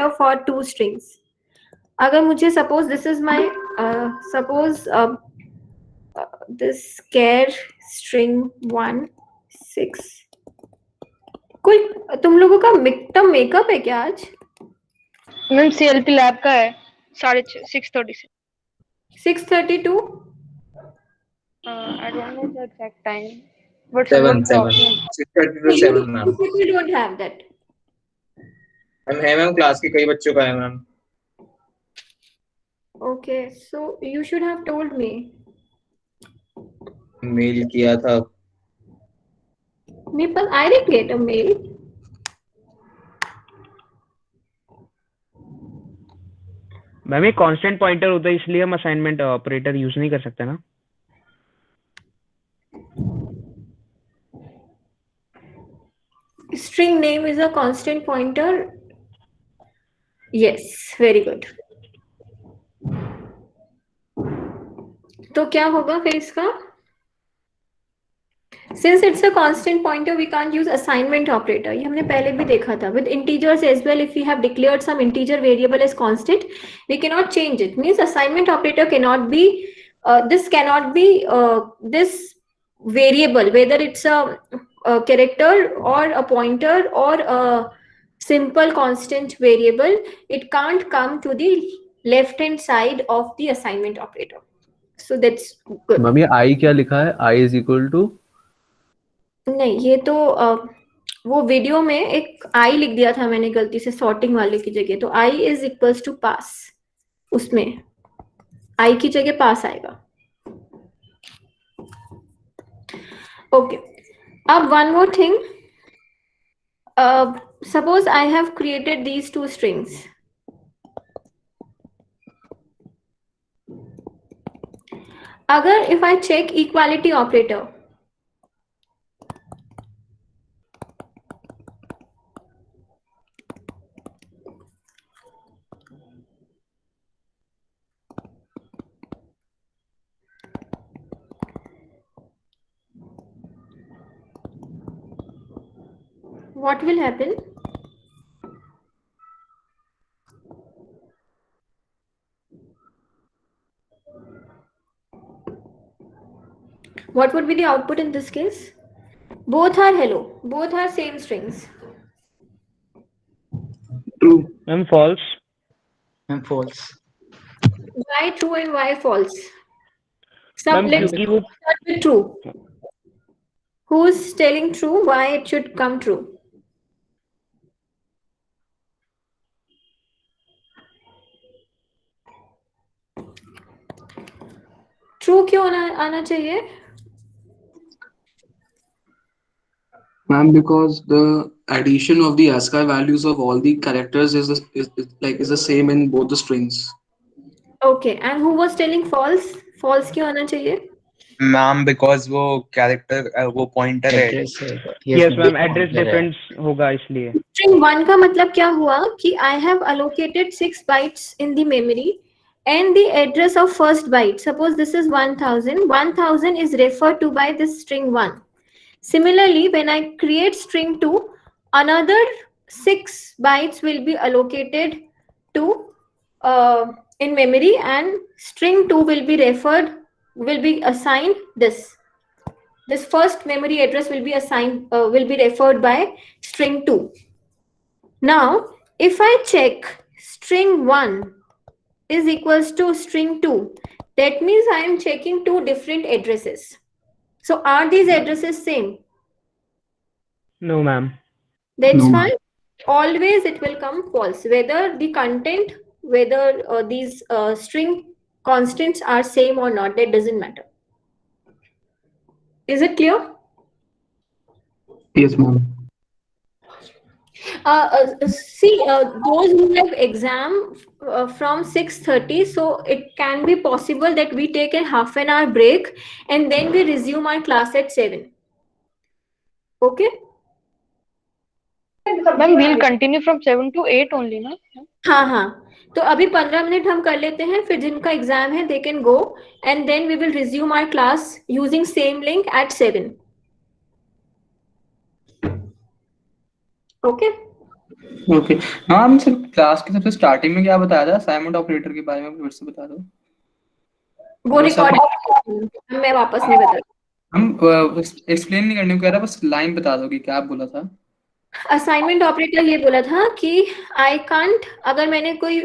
pointer for two strings. अगर मुझे suppose this is my suppose this char string 1 6. कोई तुम लोगों का मिड-टर्म मेकअप है क्या आज? मैम CLP लैब का है 6:30 से 6:30 to I don't know the exact time but 7 someone 6:30 to 7 ma'am. we don't have that. Ma'am है मैम, क्लास के कई बच्चों का है ma'am. Okay, so you should have told me. Mail किया था. नहीं, पर I didn't get a mail. Ma'am ये कांस्टेंट पॉइंटर होता है इसलिए हम असाइनमेंट ऑपरेटर यूज नहीं कर सकते ना. String name is a constant pointer. Yes, very good. तो क्या होगा फिर इसका? Since it's a constant pointer, we can't use assignment operator. ये हमने पहले भी देखा था. With integers as well, if we have declared some integer variable as constant, we cannot change it. Means assignment operator cannot be this cannot be this variable, whether it's a character or a pointer or a simple constant variable. It can't come to the left hand side of the assignment operator. So that's good. Mummy I क्या लिखा है? I is equal to नहीं, ये तो वो video में एक I लिख दिया था मैंने गलती से सॉर्टिंग वाले की जगह. तो I is equals to pass, उसमें I की जगह पास आएगा. ओके, अब one more thing. Suppose I have created these two strings. अगर if I check equality operator, what will happen? What would be the output in this case? Both are hello, both are same strings. True. Ma'am false. Ma'am false. Why true and why false? Some ma'am let's क्योंकि वो start with true. Who's telling true? Why it should come true? True क्यों आना चाहिए? Ma'am, because the addition of the ASCII values of all the characters is the same in both the strings. Okay, and who was telling false? False क्यों आना चाहिए? Ma'am because वो character वो pointer है. Yes ma'am address difference होगा इसलिए. String 1 का मतलब क्या हुआ कि I have allocated 6 bytes in the memory and the address of first byte. Suppose this is 1000. 1000 is referred to by this string 1. Similarly, when I create string 2, another 6 bytes will be allocated to in memory, and string 2 will be assigned this. This first memory address will be assigned, will be referred by string 2. Now, if I check string 1 is equals to string 2, that means I am checking two different addresses. So, are these addresses same? No ma'am. That's No. why always it will come false. Whether the content, whether these string constants are same or not, that doesn't matter. Is it clear? Yes, ma'am. See, those who have exam from 6:30, so it can be possible that we take a half an hour break and then we resume our class at 7. Okay? Ma'am, we'll continue from 7 to 8 only, na? हाँ हाँ, तो अभी 15 minute हम कर लेते हैं, फिर जिनका एग्जाम है they can go and then we will resume our class using same link at 7. Okay? Okay ma'am, sir class के सबसे स्टार्टिंग में क्या बताया था असाइनमेंट ऑपरेटर के बारे में, फिर से बता दो। वो वो सब रिकॉर्ड मैं वापस नहीं बता। हम एक्सप्लेन नहीं करने को कह रहा, बस लाइन बता दो कि क्या बोला था। असाइनमेंट ऑपरेटर ये बोला था कि आई कांट, अगर मैंने कोई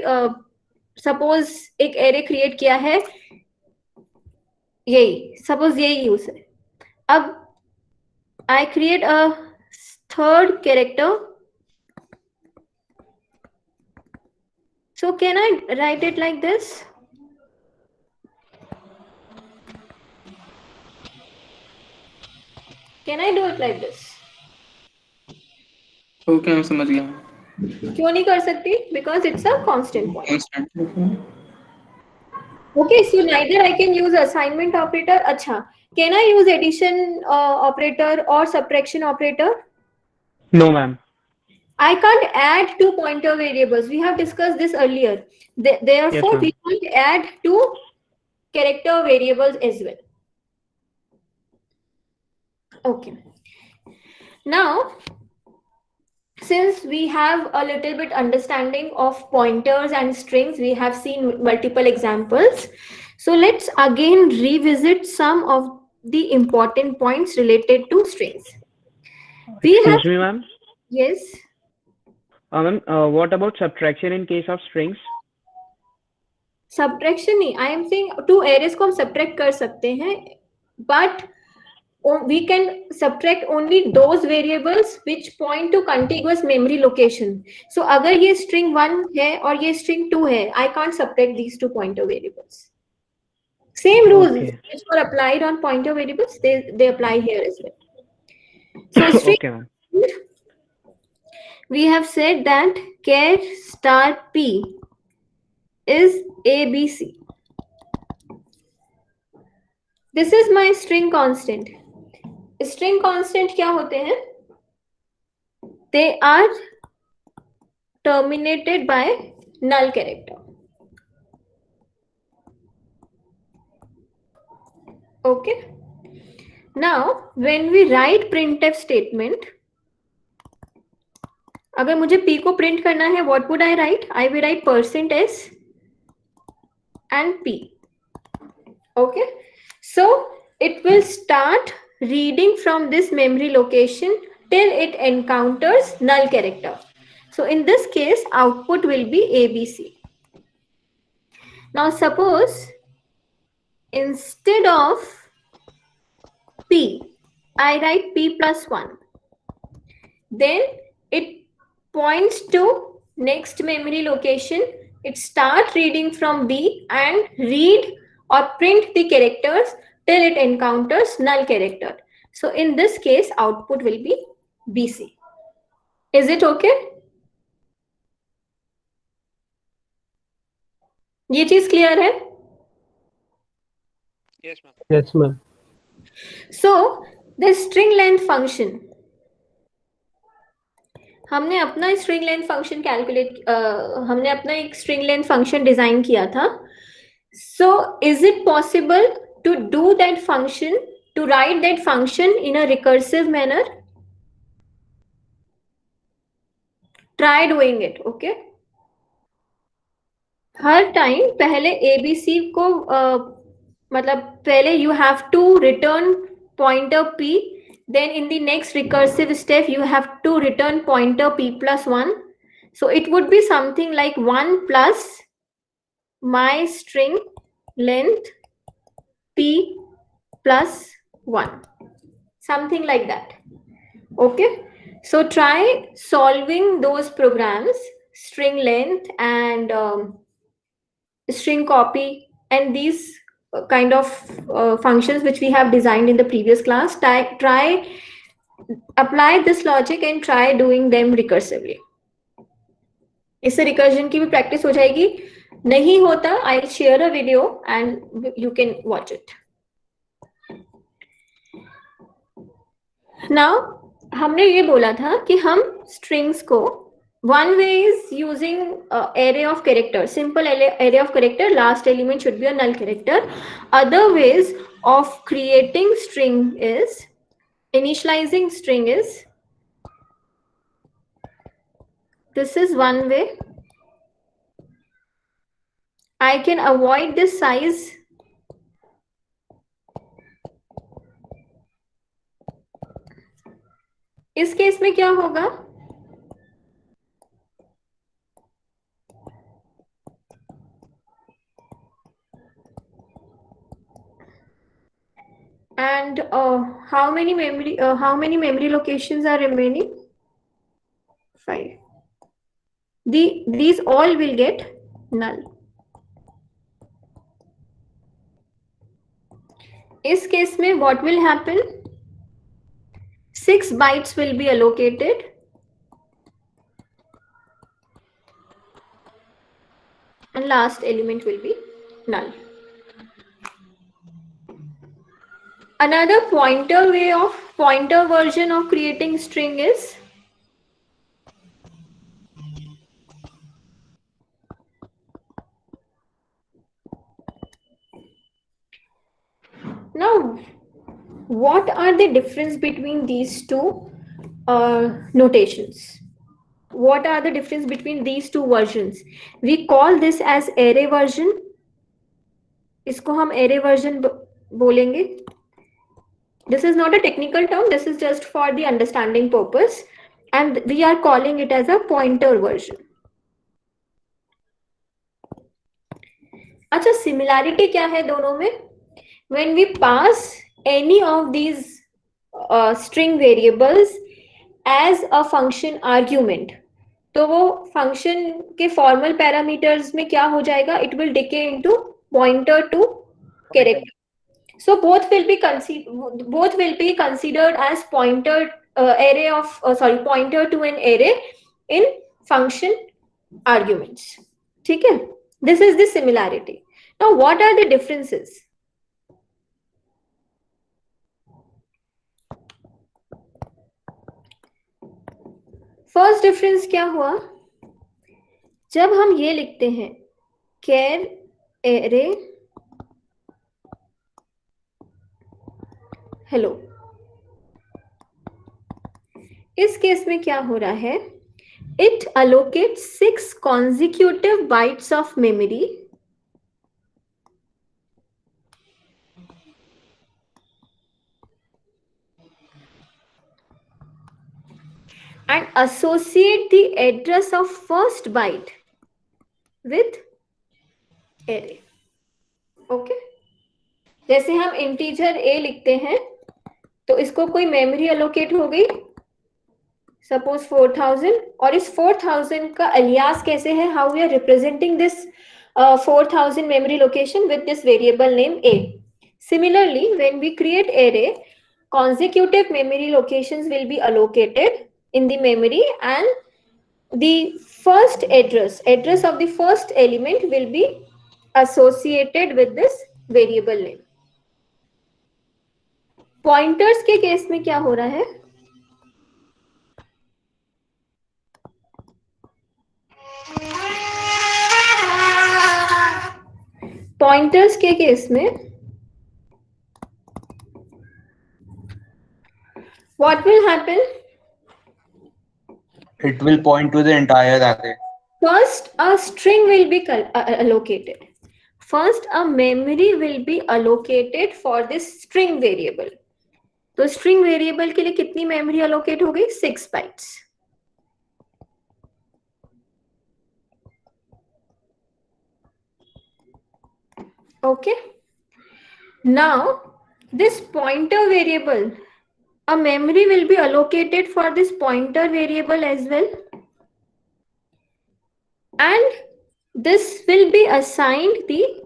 सपोज एक एरे क्रिएट किया है, यही सपोज यही यूज है, अब आई create a third character, so can I write it like this? Can I do it like this? Okay मैं समझ गया। क्यों नहीं कर सकती? Because it's a constant point. Constant. Okay, so neither I can use assignment operator. अच्छा, can I use addition operator or subtraction operator? No, ma'am. I can't add two pointer variables. We have discussed this earlier. Therefore, ma'am. we can't add two character variables as well. Okay. Now, since we have a little bit understanding of pointers and strings, we have seen multiple examples. So let's again revisit some of the important points related to strings. We have, Excuse me, ma'am. yes, Ma'am, what about subtraction in case of strings? subtraction नहीं, I am saying two arrays को हम subtract कर सकते हैं, but we can subtract only those variables which point to contiguous memory location. So अगर ये string 1 है और ये string 2 है, I can't subtract these two pointer variables. Same rules Okay. which were applied on pointer variables, they apply here as well. So string, Okay, ma'am. we have said that char star p is ABC. This is my string constant. String constant क्या होते हैं? They are terminated by null character. Okay. Now, when we write printf statement, अगर मुझे p को print करना है, what would I write? I will write %s and p. Okay. So it will start reading from this memory location till it encounters null character. So in this case, output will be ABC. Now suppose instead of p, I write p plus 1. Then it points to next memory location. It starts reading from B and read or print the characters till it encounters null character. So in this case, output will be BC. Is it okay? ये चीज clear है? Yes, ma'am. So the string length function, हमने अपना string length function calculate, हमने अपना एक string length function design किया था. So is it possible to do that function, to write that function in a recursive manner? Try doing it. Okay, हर time पहले ABC को मतलब पहले you have to return pointer p, then in the next recursive step you have to return pointer p plus 1. So it would be something like 1 plus my string length p plus 1, something like that. Okay, so try solving those programs, string length and string copy and these kind of functions which we have designed in the previous class. Try apply this logic and try doing them recursively. इससे recursion की भी practice हो जाएगी. नहीं होता, I'll share a video and you can watch it. Now हमने ये बोला था कि हम strings को one way is using array of characters, simple array of character, last element should be a null character. Other ways of creating string is, initializing string is This is one way. I can avoid this size. इस case में क्या होगा? And how many memory locations are remaining? 5. These all will get null. इस case में what will happen? 6 bytes will be allocated. And last element will be null. Another pointer version of creating string is now. What are the difference between these two notations? What are the difference between these two versions? We call this as array version. इसको हम array version बोलेंगे. This is not a technical term. This is just for the understanding purpose, and we are calling it as a pointer version. अच्छा, similarity क्या है दोनों में? When we pass any of these string variables as a function argument, तो वो function के formal parameters में क्या हो जाएगा? It will decay into pointer to character. So both will be considered as pointer pointer to an array in function arguments. ठीक है? This is the similarity. Now what are the differences? First difference क्या हुआ? जब हम ये लिखते हैं char array hello, इस केस में क्या हो रहा है? It allocates 6 consecutive bytes of memory and associate the address of first byte with array. Okay? जैसे हम इंटीजर a लिखते हैं तो इसको कोई मेमोरी अलोकेट हो गई, सपोज 4000, और इस 4000 का अलियास कैसे है? How we are representing this 4000 memory location with this variable name a. Similarly, when we create array, consecutive memory locations will be allocated in the memory, and the first address of the first element will be associated with this variable name. Pointers के case में क्या हो रहा है? Pointers के case में what will happen? It will point to the entire array. First, a string will be allocated. First, a memory will be allocated for this string variable. तो string variable के लिए कितनी memory allocate हो गई? 6 bytes. Okay. Now, this pointer variable, a memory will be allocated for this pointer variable as well. And this will be assigned the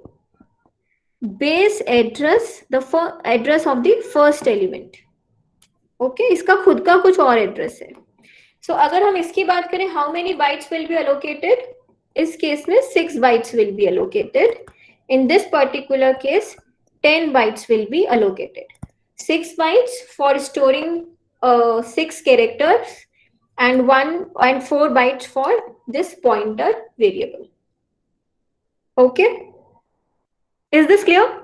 base address, the address of the first element. Okay, इसका खुद का कुछ और address है. So अगर हम इसकी बात करें, how many bytes will be allocated? इस केस में 6 bytes will be allocated. In this particular case, 10 bytes will be allocated. 6 bytes for storing 6 characters and 4 bytes for this pointer variable. Okay? Is this clear?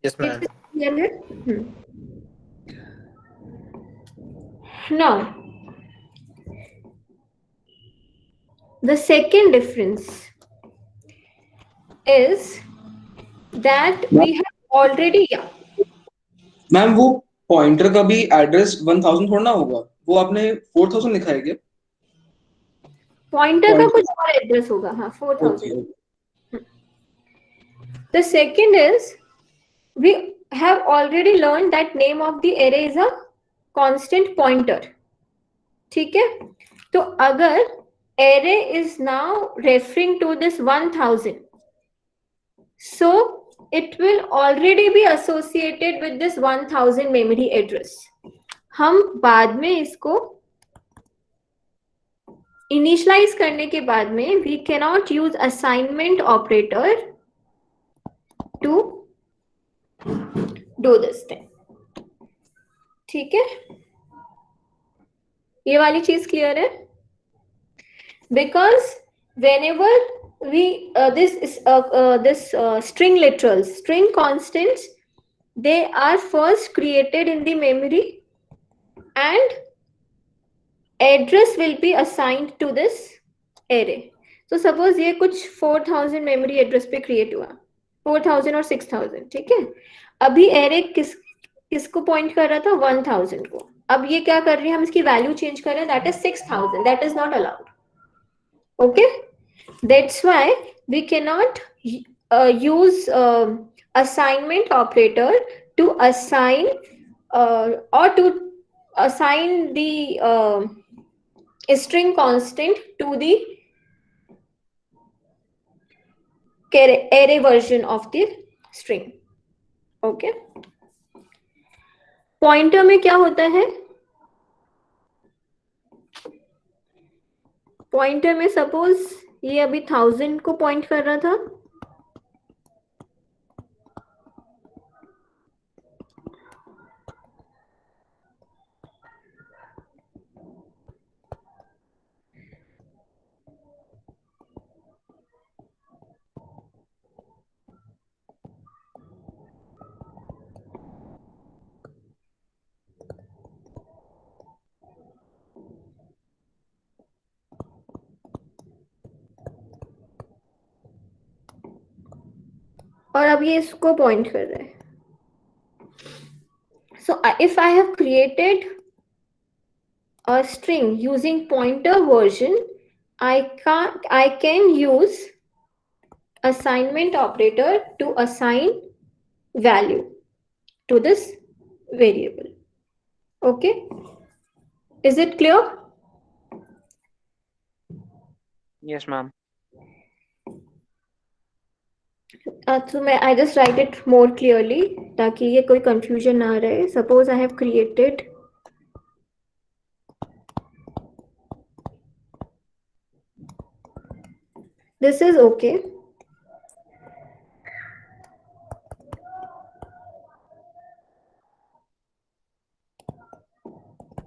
Yes, ma'am. Now, The second difference is that we have already, yeah, ma'am वो pointer का भी address 1000 थोड़ा ना होगा, वो आपने 4000 लिखा है क्या? पॉइंटर का कुछ और एड्रेस होगा, हाँ 4000. The second is we have already learned that name of the array is a constant pointer. ठीक है, तो अगर array is now referring to this 1000, so it will already be associated with this 1000 memory address. हम बाद में इसको initialise करने के बाद में we cannot use assignment operator to do this thing. ठीक है, ये वाली चीज क्लियर है? Because whenever we this string literals, string constants, they are first created in the memory and address will be assigned to this array. So suppose ये कुछ 4000 memory address पे create हुआ, 4000 और 6000, ठीक है. अभी array किसको point कर रहा था? 1000 को. अब ये क्या कर रही है, हम इसकी वैल्यू चेंज कर रहे हैं, that is 6000. That is not allowed. Okay, that's why we cannot use assignment operator to assign or to assign the string constant to the array version of the string. Okay, pointer में क्या होता है? Pointer में suppose ये अभी 1000 को point कर रहा था, और अब ये इसको पॉइंट कर रहा है. So if I have created a string using pointer version, I can use assignment operator to assign value to this variable. Okay, is it clear? Yes, ma'am. So I just write it more clearly ताकि ये कोई confusion ना रहे. Suppose I have created this is okay.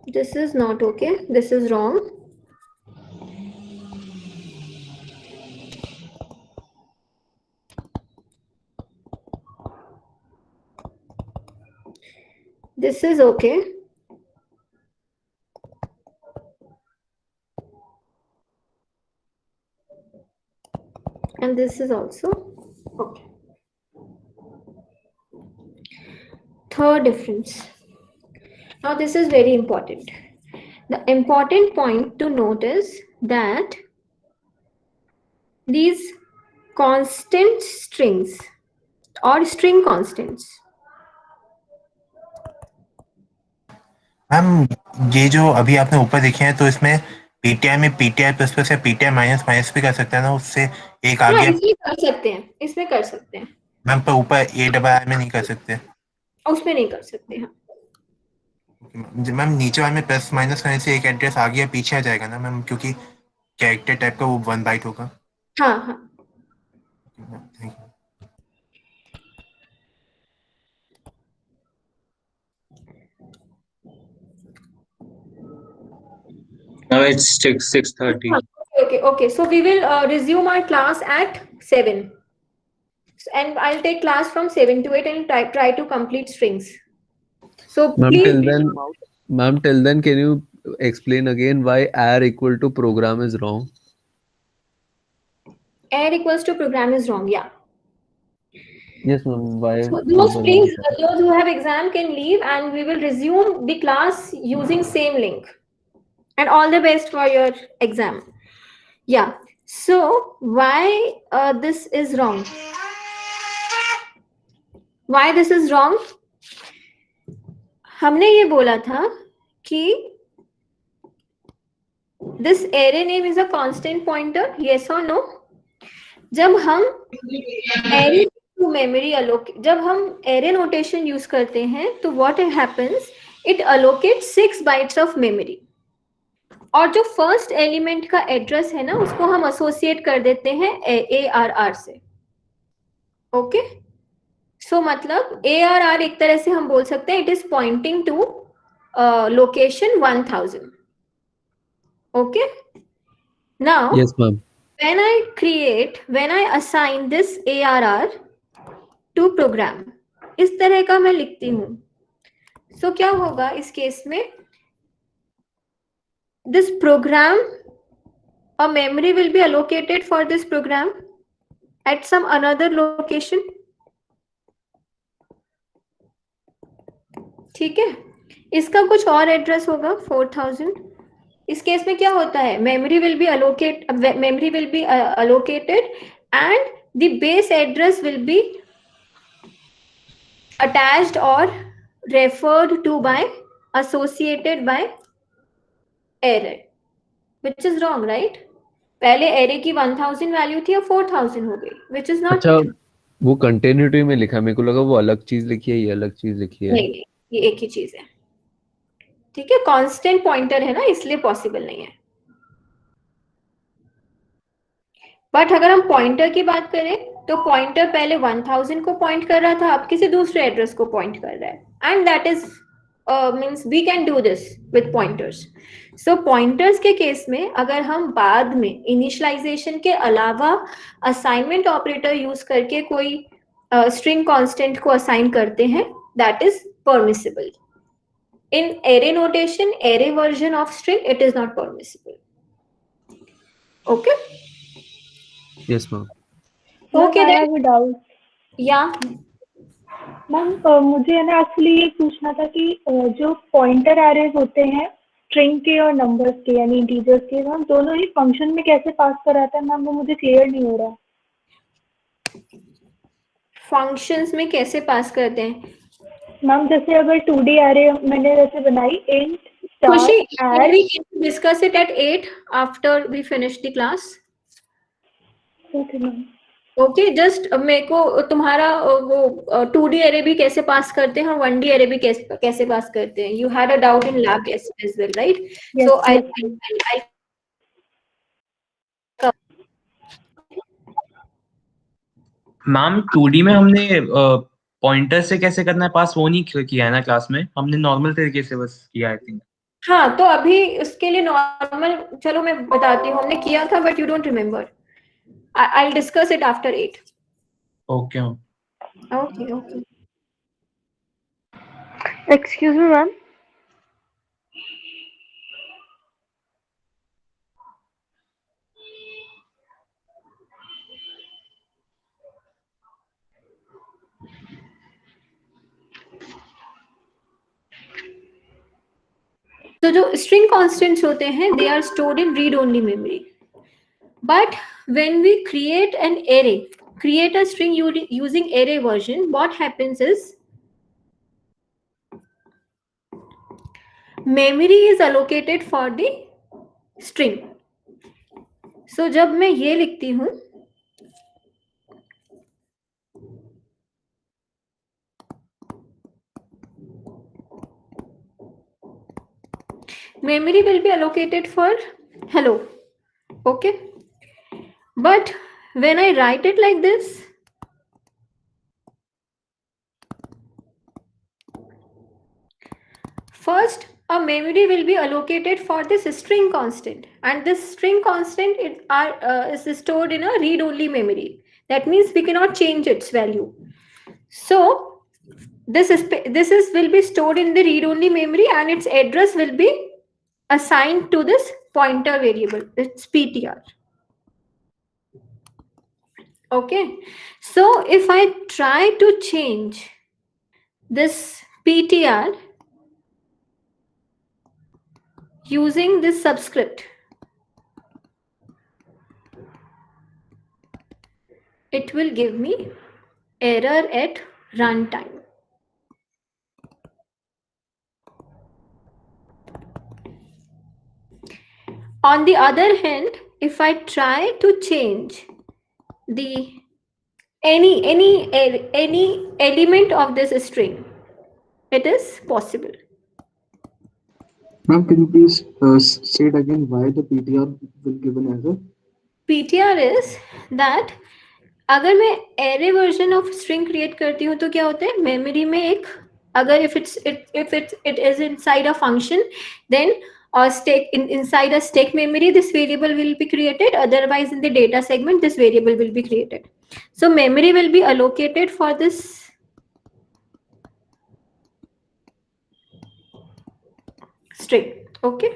This is not okay. This is wrong. This is okay. And this is also okay. Third difference. Now this is very important. The important point to note is that these constant strings or string constants, ma'am ये जो अभी आपने ऊपर देखे हैं तो इसमें PTI में पीटीआई प्लस प्लस या पीटीआई माइनस माइनस भी कर सकते हैं ना, उससे एक आगे इसमें कर सकते हैं, इसमें कर सकते हैं मैम, पर ऊपर ए डबल आई में नहीं कर सकते, उसमें नहीं कर सकते हैं. मैम नीचे वाले में प्लस माइनस करने से एक एड्रेस आगे या पीछे आ जाएगा ना मैम, क्योंकि कैरेक्टर टाइप का वो 1 बाइट होगा. हाँ हाँ. Thank you. Now it's 6:30. Okay. So we will resume our class at 7. And I'll take class from 7 to 8 and try to complete strings. So Ma'am, please. till then, can you explain again why r equal to program is wrong? air equals to program is wrong. Yeah. Yes, ma'am. Why? So those please, those who have exam can leave, and we will resume the class using same link. And all the best for your exam. Yeah. So why this is wrong? Why this is wrong? हमने ये बोला था कि this array name is a constant pointer. Yes or no? जब हम array to memory allocate, जब हम array notation use करते हैं, तो what happens? It allocates 6 bytes of memory. और जो फर्स्ट एलिमेंट का एड्रेस है ना, उसको हम एसोसिएट कर देते हैं ARR से. ओके, सो मतलब ARR एक तरह से हम बोल सकते हैं it is pointing to location 1000. Okay, now Yes, ma'am. when I assign this ARR to program, इस तरह का मैं लिखती हूँ. सो क्या होगा इस केस में? This program, a memory will be allocated for this program at some another location. ठीक है, इसका कुछ और एड्रेस होगा 4000. इस केस में क्या होता है? memory will be allocated and the base address will be attached or referred to by, associated by array, which is wrong, right? पहले array की 1000 वैल्यू थी, अब 4000 हो गई, which is not. अच्छा, वो कंटिन्यूटी में लिखा है, मेरे को लगा वो अलग चीज लिखी है, ये अलग चीज लिखी है. नहीं, ये एक ही चीज है. ठीक है, कांस्टेंट पॉइंटर है ना, इसलिए पॉसिबल नहीं है. बट अगर हम पॉइंटर की बात करें तो पॉइंटर पहले 1000 को पॉइंट कर रहा था, अब किसी दूसरे एड्रेस को पॉइंट कर रहा है. And that is means we can do this with pointers. So pointers के केस में अगर हम बाद में इनिशियलाइजेशन के अलावा असाइनमेंट ऑपरेटर यूज करके कोई स्ट्रिंग कांस्टेंट को असाइन करते हैं, that is permissible. In array notation, array version of string, it is not permissible. Okay? Yes, ma'am. Okay, I then. have a doubt. Yeah. Ma'am मुझे है ना actually ये पूछना था कि जो पॉइंटर एरेज होते हैं स्ट्रिंग के और नंबर्स के यानी इंटीजर्स के, हम दोनों ही फंक्शन में कैसे पास कराते हैं मैम, वो मुझे क्लियर नहीं हो रहा. फंक्शंस में कैसे पास करते हैं मैम? जैसे अगर 2D एरे मैंने जैसे बनाई int खुशी? star We can discuss it at 8 after we finish the class. Okay ma'am. Okay, just मेरे को तुम्हारा वो 2D एरे भी कैसे पास करते हैं और 1D एरे भी कैसे पास करते हैं. You had a doubt in lab as well, right? So I ma'am 2D में हमने पॉइंटर से कैसे करना है पास वो नहीं किया है ना क्लास में, हमने नॉर्मल तरीके से बस किया आई थिंक. हाँ, तो अभी उसके लिए नॉर्मल, चलो मैं बताती हूँ, हमने किया था but you don't remember. I'll discuss it after 8. Okay ma'am. Okay. Excuse me ma'am. तो जो string constants होते हैं, they are stored in read-only memory. But when we create an array, create a string using array version, what happens is memory is allocated for the string. So जब मैं ये लिखती हूँ, memory will be allocated for hello. Okay, but when I write it like this, first a memory will be allocated for this string constant, and this string constant is stored in a read-only memory. That means we cannot change its value. So this will be stored in the read-only memory, and its address will be assigned to this pointer variable. It's PTR. Okay, so if I try to change this PTR using this subscript, it will give me error at runtime. On the other hand, if I try to change the any element of this string, it is possible. Ma'am, can you please say it again why the PTR will give an error? PTR is that अगर मैं array version of string create करती हूँ तो क्या होता है, memory में एक, अगर if it is inside a function, then inside a stack memory this variable will be created, otherwise in the data segment this variable will be created. So memory will be allocated for this string, okay,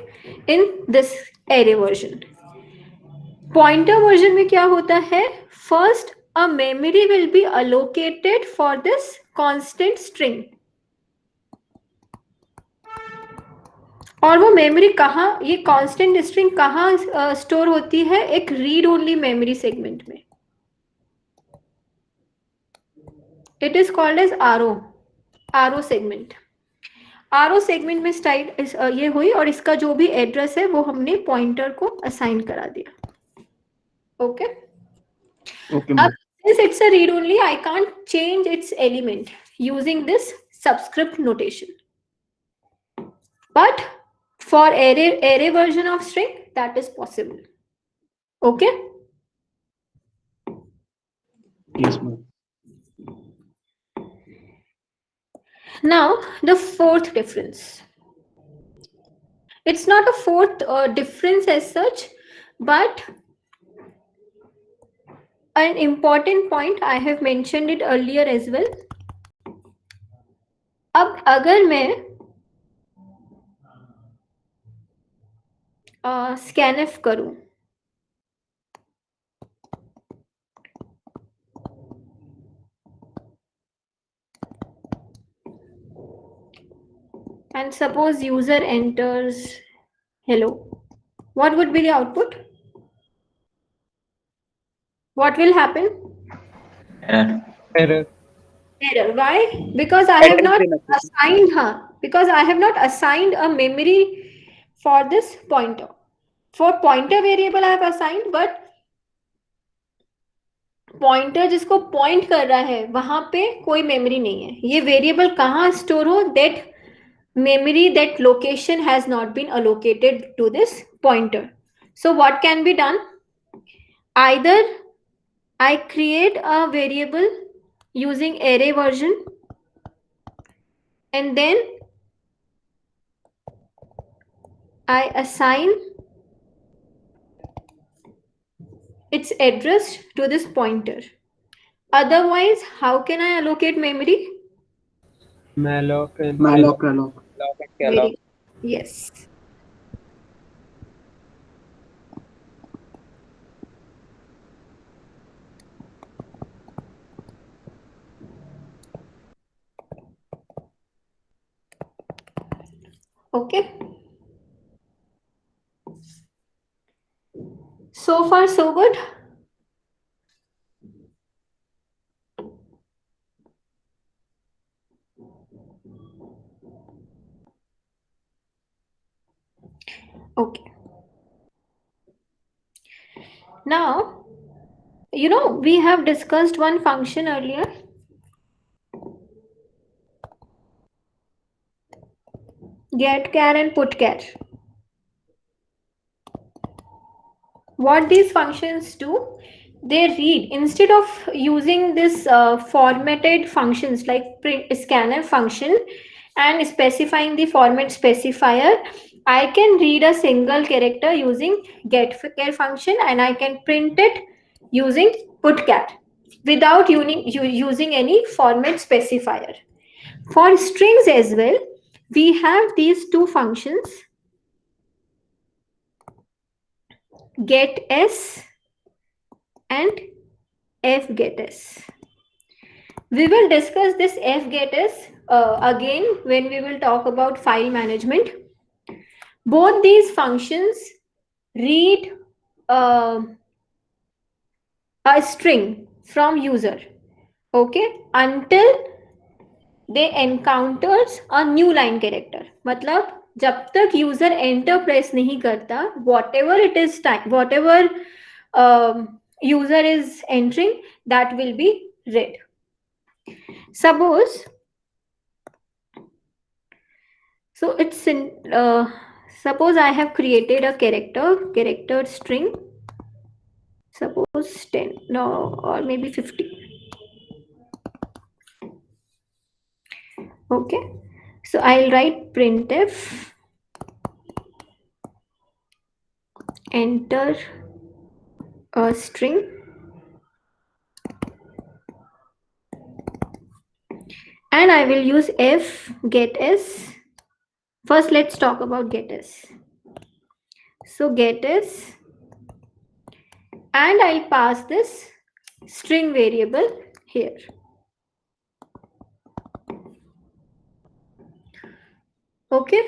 in this array version. Pointer version में क्या होता है, first a memory will be allocated for this constant string. और वो memory कहाँ, ये constant string कहाँ store होती है, एक रीड ओनली मेमोरी सेगमेंट में. It is called as RO segment. RO segment में स्टाइल ये हुई, और इसका जो भी एड्रेस है वो हमने पॉइंटर को असाइन करा दिया. ओके, अब since it's a read only, I can't change its element using this subscript notation. But for array version of string, that is possible. Okay? Yes, ma'am. Now, the fourth difference. It's not a fourth difference as such, but an important point, I have mentioned it earlier as well. अब अगर मैं scanf करूं, and suppose user enters hello, what would be the output? What will happen? Error. Error. Why? Because I have not assigned her. Because I have not assigned a memory for this pointer. For pointer variable I have assigned, but pointer जिसको point कर रहा है वहां पे कोई memory नहीं है. ये variable कहाँ store हो? That memory, that location has not been allocated to this pointer. So what can be done? Either I create a variable using array version, and then I assign its address to this pointer. Otherwise, how can I allocate memory? Malloc and Malloc. Very, yes. Okay. So far, so good. Okay. Now, we have discussed one function earlier. GetChar and PutChar. What these functions do, they read, instead of using this formatted functions like scanf function and specifying the format specifier, I can read a single character using getChar function, and I can print it using PutChar without using any format specifier. For strings as well, we have these two functions, getS and fgetS. We will discuss this fgetS again when we will talk about file management. Both these functions read a string from user, okay, until they encounters a new line character. मतलब जब तक user enter press नहीं करता, whatever it is time, whatever user is entering, that will be read. Suppose, so it's in suppose I have created a character string, suppose 10, no, or maybe 50. Okay, so I'll write printf enter a string and I will use fgetS. First let's talk about getS. So getS, and I'll pass this string variable here. Okay,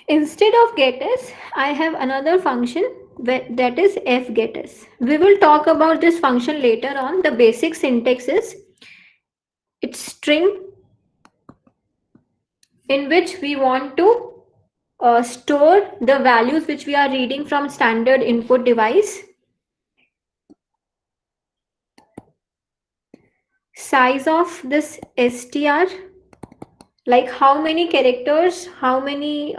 instead of getS, I have another function that is fgetS. We will talk about this function later on. The basic syntax is it's string in which we want to store the values which we are reading from standard input device. Size of this str, like how many characters, how many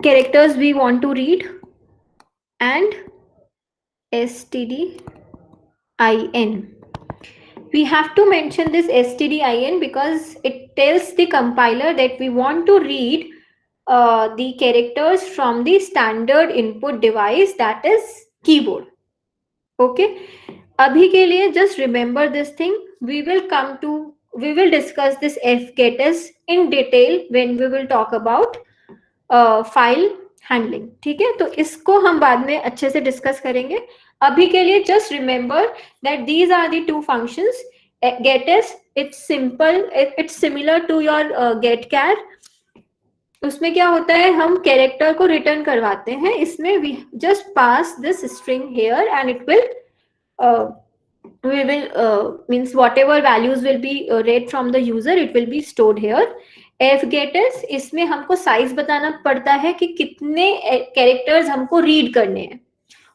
characters we want to read, and stdin. We have to mention this stdin because it tells the compiler that we want to read the characters from the standard input device, that is keyboard. Okay, abhi ke liye just remember this thing. We will discuss this fgetS in detail when we will talk about file handling. ठीक है, तो इसको हम बाद में अच्छे से discuss करेंगे. अभी के लिए just remember that these are the two functions. getS, it's simple, it's similar to your getChar. उसमें क्या होता है, हम कैरेक्टर को रिटर्न करवाते हैं. इसमें we just pass this string here and it will we will means whatever values will be read from the user, it will be stored here. fgetS, इसमें हमको साइज बताना पड़ता है कि कितने कैरेक्टर्स हमको रीड करने हैं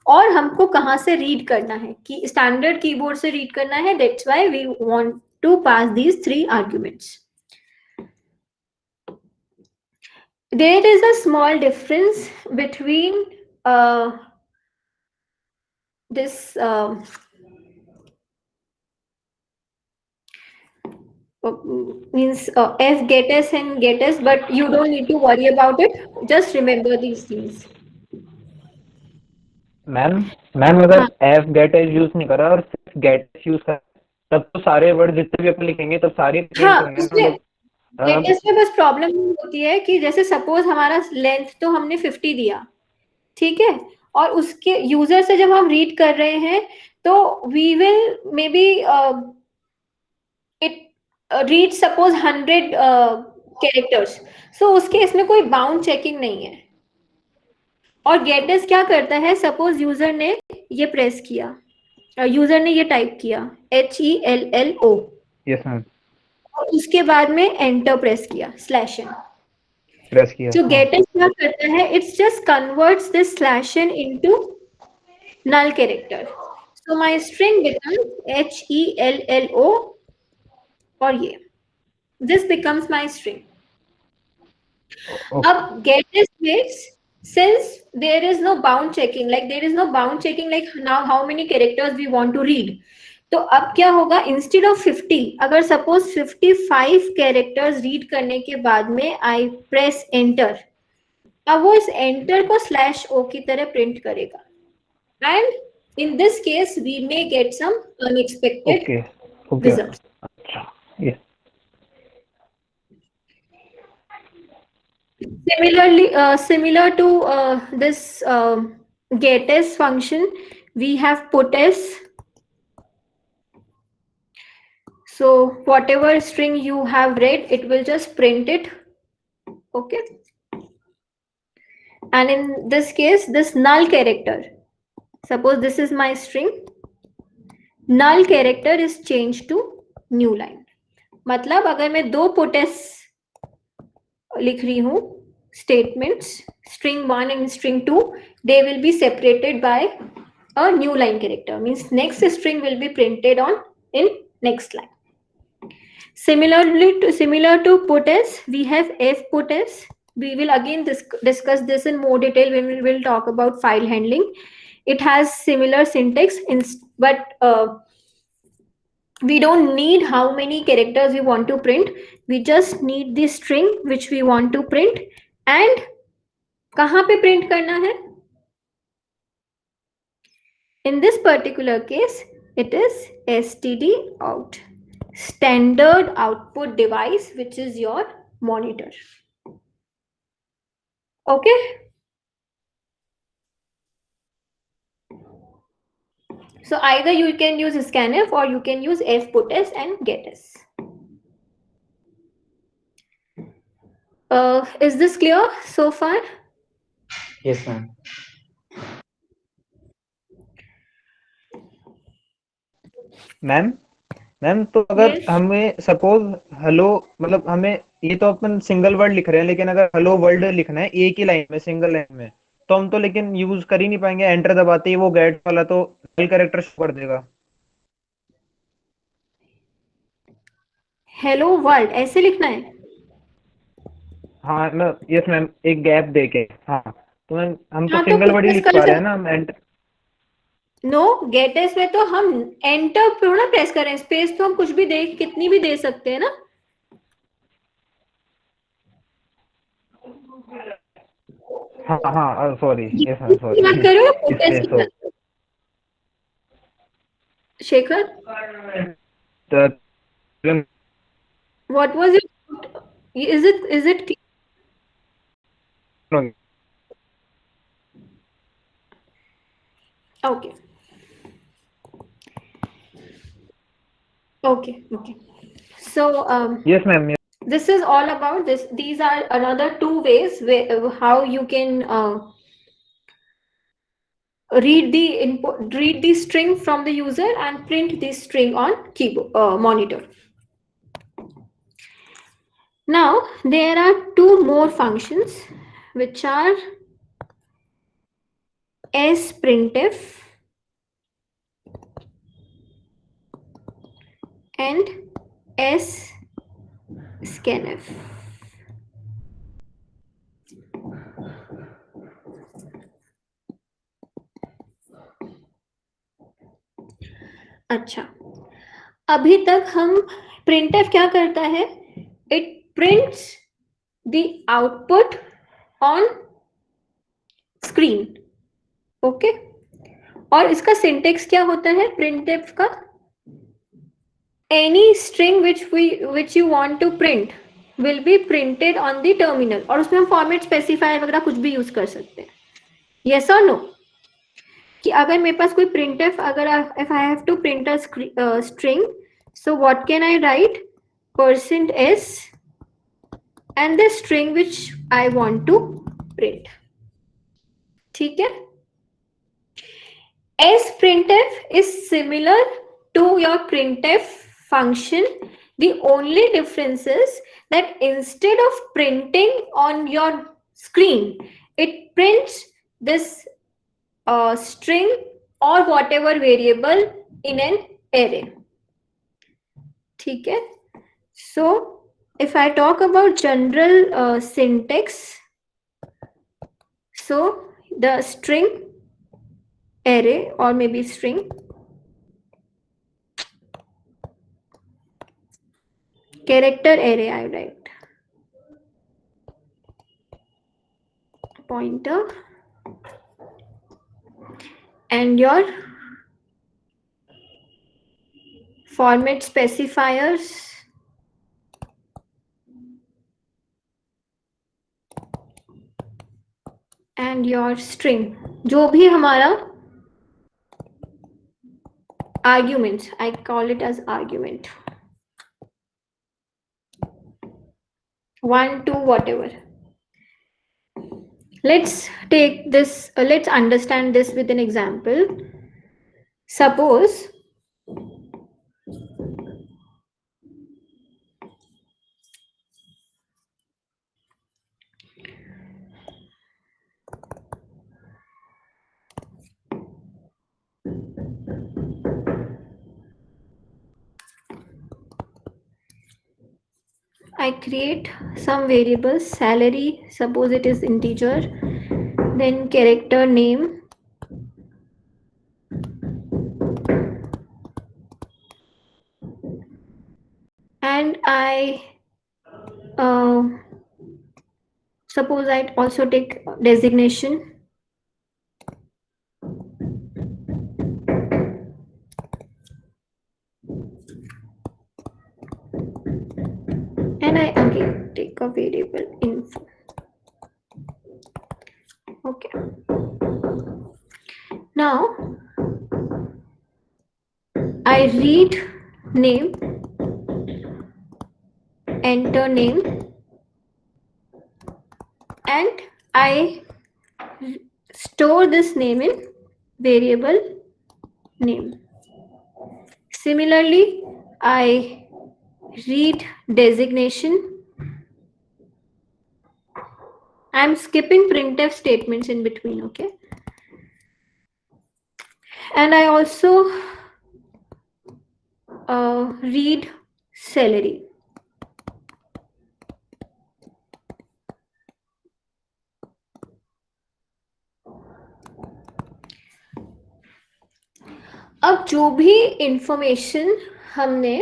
और हमको कहाँ से रीड करना है, कि स्टैंडर्ड कीबोर्ड से रीड करना है. That's why we want to pass these 3 arguments. There is a small difference between this means fgetS and getS, but you don't need to worry about it. Just remember these things. Ma'am अगर fgetS use नहीं करा और सिर्फ getS use करा तब तो सारे word जितने भी अपन लिखेंगे तब सारे getS में बस प्रॉब्लम होती है कि जैसे सपोज हमारा लेंथ तो हमने 50 दिया, ठीक है, और उसके यूजर से जब हम रीड कर रहे हैं तो we will may be it read suppose 100 characters. So उसके इसमें कोई बाउंड चेकिंग नहीं है. और getS क्या करता है, सपोज यूजर ने ये प्रेस किया, यूजर ने ये टाइप किया HELLO, यस मैम, और उसके बाद में एंटर प्रेस किया, /n प्रेस किया. तो getS क्या करता है, it's just converts this /n into null character. So my string becomes HELLO, और ये this becomes my string. अब getS makes, since there is no bound checking, like now how many characters we want to read, तो अब क्या होगा, instead of 50 अगर suppose 55 characters read करने के बाद में आई प्रेस एंटर, अब वो इस एंटर को /o की तरह प्रिंट करेगा. And in this case we may get some unexpected results. Similarly, similar to this getS function, we have putS. So whatever string you have read, it will just print it. Okay. And in this case, this null character, suppose this is my string, null character is changed to new line. मतलब अगर मैं दो puts लिख रही हूँ statements, string 1 and string 2, they will be separated by a new line character. Means next string will be printed on in next line. Similar to putS, we have fputS. We will again discuss this in more detail when we will talk about file handling. It has similar syntax, but we don't need how many characters we want to print. We just need the string which we want to print, and कहाँ पे print करना है? In this particular case, it is std out, standard output device, which is your monitor. Okay. So either you can use scanf or you can use fputS and getS. Is this clear so far? Yes, ma'am. Ma'am तो अगर Yes. हमें suppose hello, मतलब हमें ये तो अपन single word लिख रहे हैं, लेकिन अगर हेलो वर्ल्ड लिखना है एक ही लाइन में, सिंगल लाइन में, तो हम तो लेकिन यूज कर ही नहीं पाएंगे। एंटर दबाते ही वो गेट वाला तो नल कैरेक्टर शो कर देगा। हेलो वर्ल्ड ऐसे लिखना है? हाँ यस मैम, एक गैप देके। हाँ तो मैम हम तो हाँ, तो सिंगल वर्ड ही putS लिख कर पा रहे हैं ना हम। एंटर नो, गेटS में तो हम एंटर थोड़ा प्रेस करें, स्पेस तो हम कुछ भी दे, कितनी भी दे सकते हैं ना। हाँ हाँ सॉरी, यस मैम बात सॉरी। करो इससे putS तो की। Shekhar, what was it? Is it okay? Okay. So yes ma'am. this is all about this. These are another two ways where, how you can read the string from the user and print the string on keyboard monitor. Now there are two more functions which are sprintf and scanf. अच्छा, अभी तक हम printf क्या करता है? It prints the output on screen. Okay? और इसका syntax क्या होता है printf का? Any string which you want to print will be printed on the terminal. और उसमें हम format specifier वगैरह कुछ भी use कर सकते हैं. Yes or no? कि अगर मेरे पास कोई printf, अगर if I have to print a string, so what can I write? %s and the string which I want to print. ठीक है? sprintf is similar to your printf function. The only difference is that instead of printing on your screen, it prints this string or whatever variable in an array. ठीक है? So if I talk about general syntax, so the string array or maybe string character array, I write pointer and your format specifiers and your string, जो भी हमारा arguments, I call it as argument, 1 2 whatever. Let's take this, let's understand this with an example. Suppose I create some variables, salary, suppose it is integer, then character name, and I suppose I also take designation, and I again take a variable info. Okay. Now I read name, enter name, and I store this name in variable name. Similarly, I read designation. I'm skipping printf statements in between, okay? And I also read salary. अब जो भी information हमने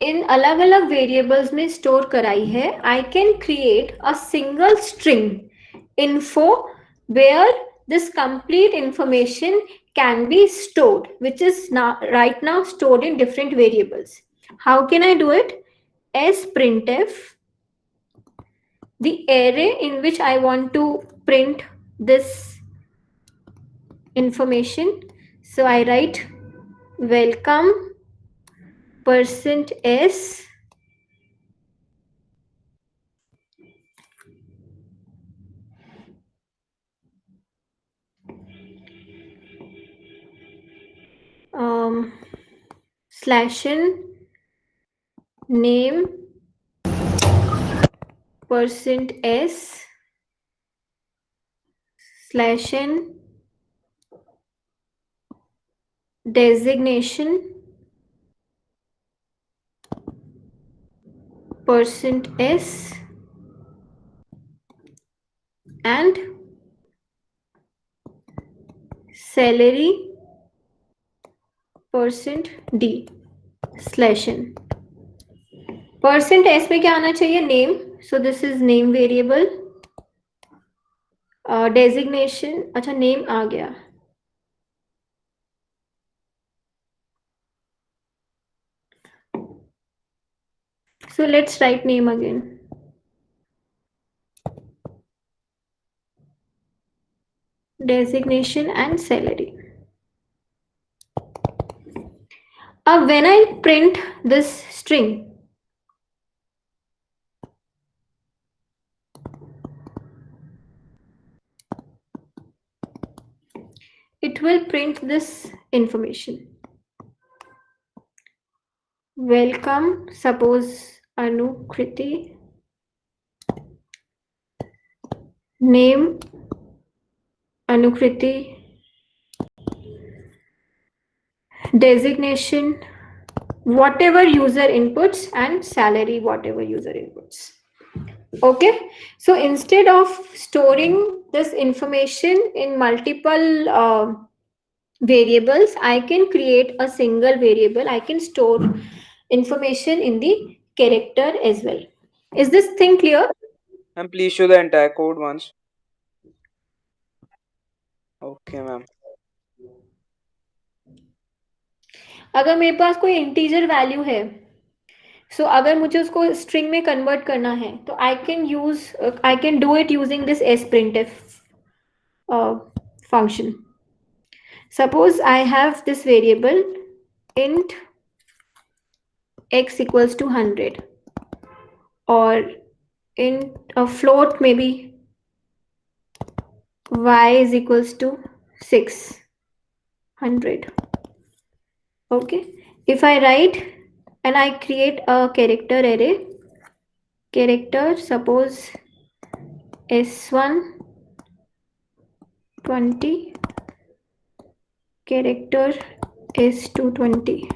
इन अलग अलग variables में store कराई है, आई can create a single string info where this complete information can be stored, which is now right now stored in different variables. How can I do it? As printf, the array in which I want to print this information. So I write welcome %s /n name %s /n designation %s and salary %d /n. %s में क्या आना चाहिए? Name. So this is name variable. Designation, अच्छा name आ गया. So let's write name again. Designation and salary. When I print this string, it will print this information. Welcome, suppose Anukriti. Name Anukriti. Designation, whatever user inputs, and salary, whatever user inputs. Okay, so instead of storing this information in multiple variables, I can create a single variable. I can store information in the character as well. Is this thing clear? Ma'am, please show the entire code once. Okay, ma'am. अगर मेरे पास कोई integer value है, सो अगर मुझे उसको string में convert करना है तो I can do it using this S printf function. Suppose I have this variable int x equals to 100 or int a float maybe y is equals to 600. Okay, if I write and I create a character array, character suppose s1 20, character s2 20.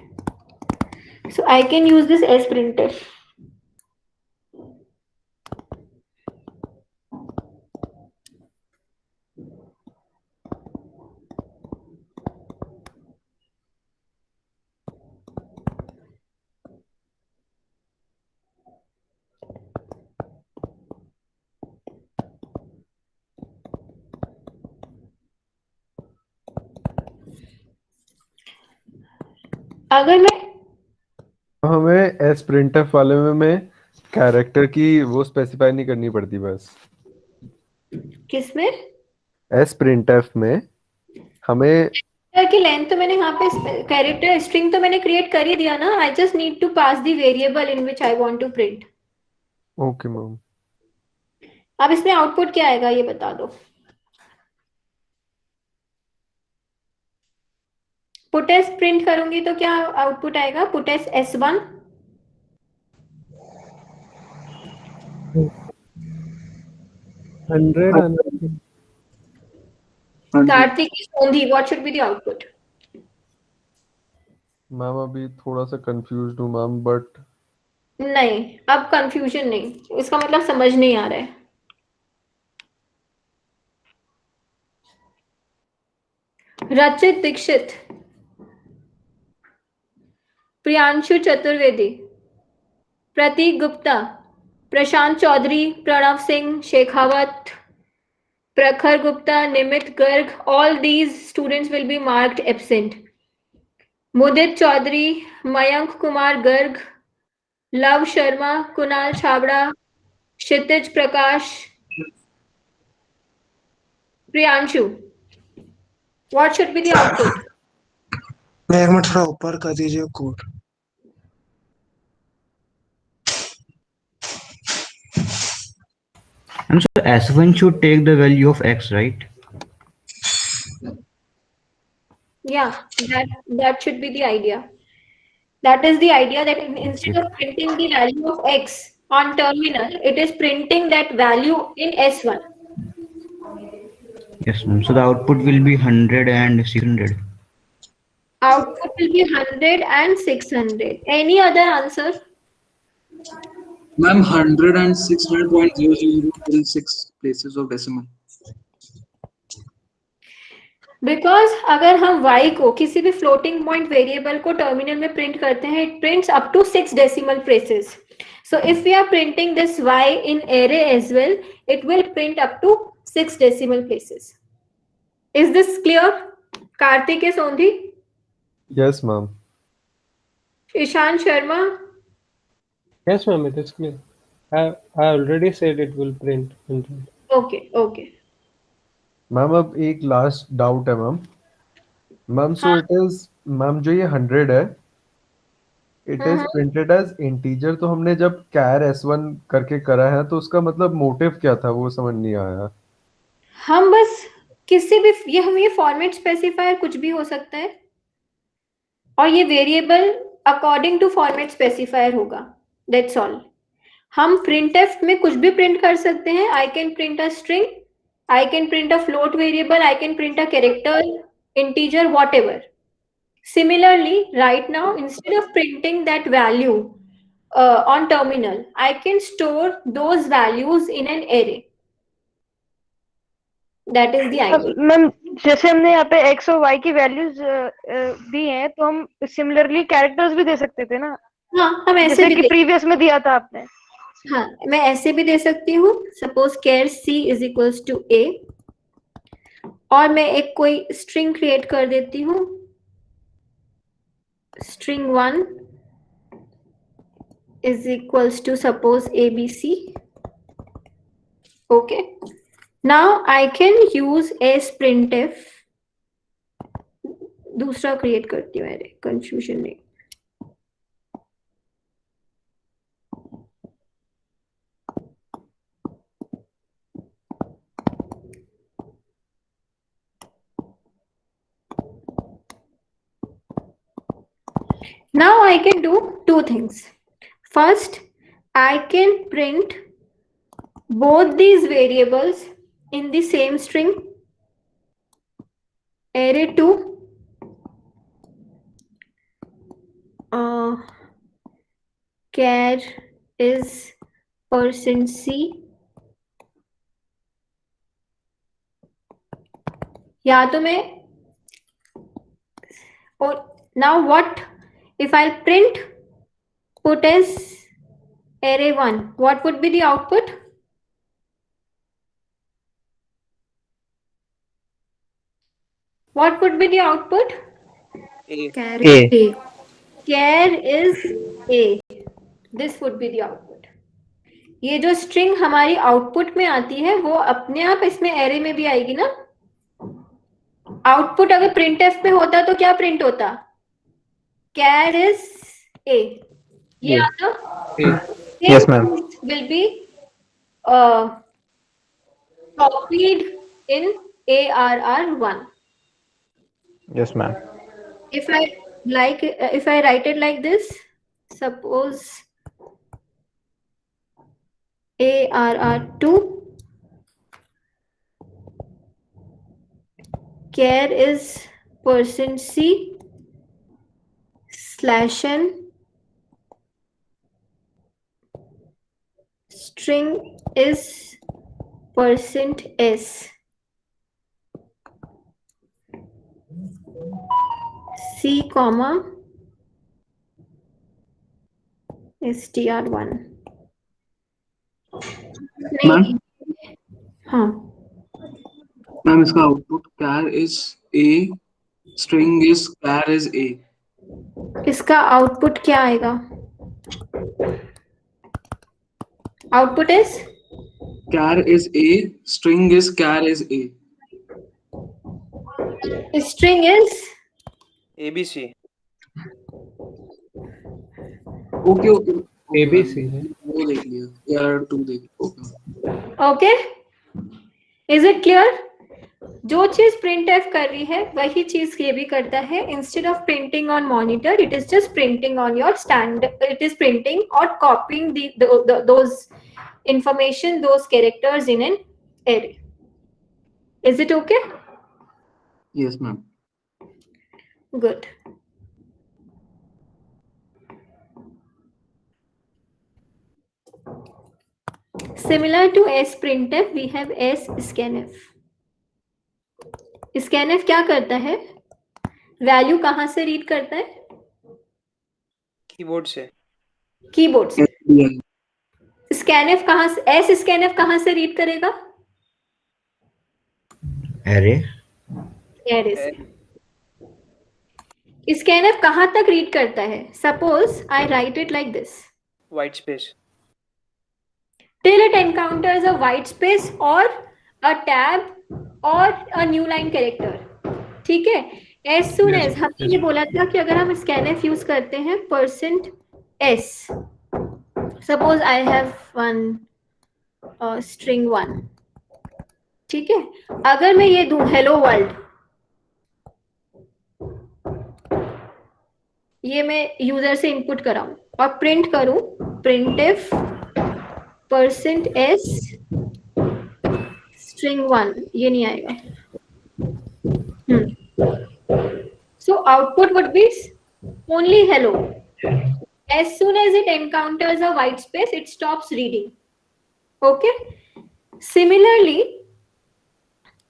So I can use this as printf. अगर मैं हमें S printf वाले में character की वो specify नहीं करनी पड़ती बस। किसमें एस प्रिंटफ में हमें की लेंथ तो मैंने यहाँ पे कैरेक्टर स्ट्रिंग तो मैंने क्रिएट कर ही दिया ना। I just need to pass the variable in which I want to print. Okay ma'am. अब इसमें आउटपुट क्या आएगा ये बता दो। पुटेस प्रिंट करूंगी तो क्या आउटपुट आएगा? Puts s1 100 Kartik Sondhi, what should be the output? Ma'am अभी थोड़ा सा कंफ्यूज्ड हूँ मैम, बट नहीं, अब कंफ्यूजन नहीं, इसका मतलब समझ नहीं आ रहा है। रचित दीक्षित, प्रियांशु चतुर्वेदी, प्रतीक Gupta, Prashant Chaudhary, Pranav Singh Shekhawat, Prakhar Gupta, Nimit Garg, all these students will be marked absent. Mudit Chaudhary, Mayank Kumar Garg, Luv Sharma, Kunal Chhabra, Kshitij Prakash, Priyanshu, what should be the output? मैं एक मिनट थोड़ा ऊपर कर दीजिए code. And so S1 should take the value of x, right? Yeah, that should be the idea. That is the idea, that instead of printing the value of x on terminal, it is printing that value in S1. Yes, ma'am. So the output will be 100 and 600. Output will be 100 and 600. Any other answer? Ma'am, 100 and 600.00 in 6 places of decimal. Because अगर हम y को किसी भी floating point variable को terminal में print करते हैं, it prints up to 6 decimal places. So if we are printing this y in array as well, it will print up to 6 decimal places. Is this clear? Kartik Sondhi? Yes, ma'am. Ishan Sharma? Yes, ma'am, it is clear. I already said it will print 100. Okay, okay. Ma'am अब एक last doubt है ma'am. Ma'am so it is, ma'am जो ये 100 है, it is printed as integer, तो हमने जब कैर s1 करके करा है तो उसका मतलब मोटिव क्या था वो समझ नहीं आया। हम बस किसी भी ये फॉर्मेट स्पेसिफायर कुछ भी हो सकता है और ये variable according to format specifier होगा, दैट्स ऑल। हम प्रिंटफ में कुछ भी प्रिंट कर सकते हैं। I can print a string, I can print a float variable, I can print a character, integer, whatever. Similarly, right now, instead of printing that value on terminal, I can store those values in an array. That is the idea. Ma'am जैसे हमने यहाँ पे x और y की values दी हैं, तो हम similarly characters भी दे सकते थे ना। हाँ, हम ऐसे जैसे भी कि प्रीवियस में दिया था आपने। हाँ, मैं ऐसे भी दे सकती हूँ। Suppose char c is equals to a और मैं एक कोई स्ट्रिंग क्रिएट कर देती हूँ, string 1 is equals to suppose ABC. Okay. Now I can use as printf. दूसरा create करती हूँ, अरे confusion नहीं. Now I can do two things. First, I can print both these variables in the same string. Array2 char is %c. या तो मैं, और now what if I'll print put as array1, what would be the output? What would be the output? A. Char A. is A. Char is A. This would be the output. ये जो string हमारी output में आती है वो अपने आप इसमें array में भी आएगी ना. Output अगर printf में होता तो क्या print होता? Char is A. ये आता? Yes, ma'am. Will be copied in ARR1. Yes, ma'am. If I write it like this, suppose ARR2 char is %c /n string is %s c comma str1. Ma'am हाँ, ma'am इसका output char is A, string is char is A. इसका output क्या आएगा? Output is Char is A, string is char is A. String is ABC. Okay okay ABC है. वो देख लिया यार, 2 देख. Okay okay. Is it clear? जो चीज printf कर रही है वही चीज ये भी करता है. Instead of printing on monitor, it is just printing on your standard. It is printing और कॉपिंग those information, those characters in an array. Is it okay? Yes ma'am. Good. Similar to sprintf, we have scanf. Scanf क्या करता है? Value कहाँ से read करता है? Keyboard से. Keyboard से. scanf कहाँ से, scanf कहाँ से रीड करेगा? array array से. scanf कहाँ तक रीड करता है? Suppose I write it like this. White space. Till it encounters a white space or a tab or a new line character. ठीक है. As soon as हमने ये बोला था कि अगर हम scanf यूज करते हैं %s, suppose I have one string 1. ठीक है. अगर मैं ये दूं hello world, ये मैं यूजर से इनपुट कराऊं और प्रिंट करूं printf %s string 1, ये नहीं आएगा. So output would be only hello. As soon as it encounters a white space, it stops reading. Okay. Similarly,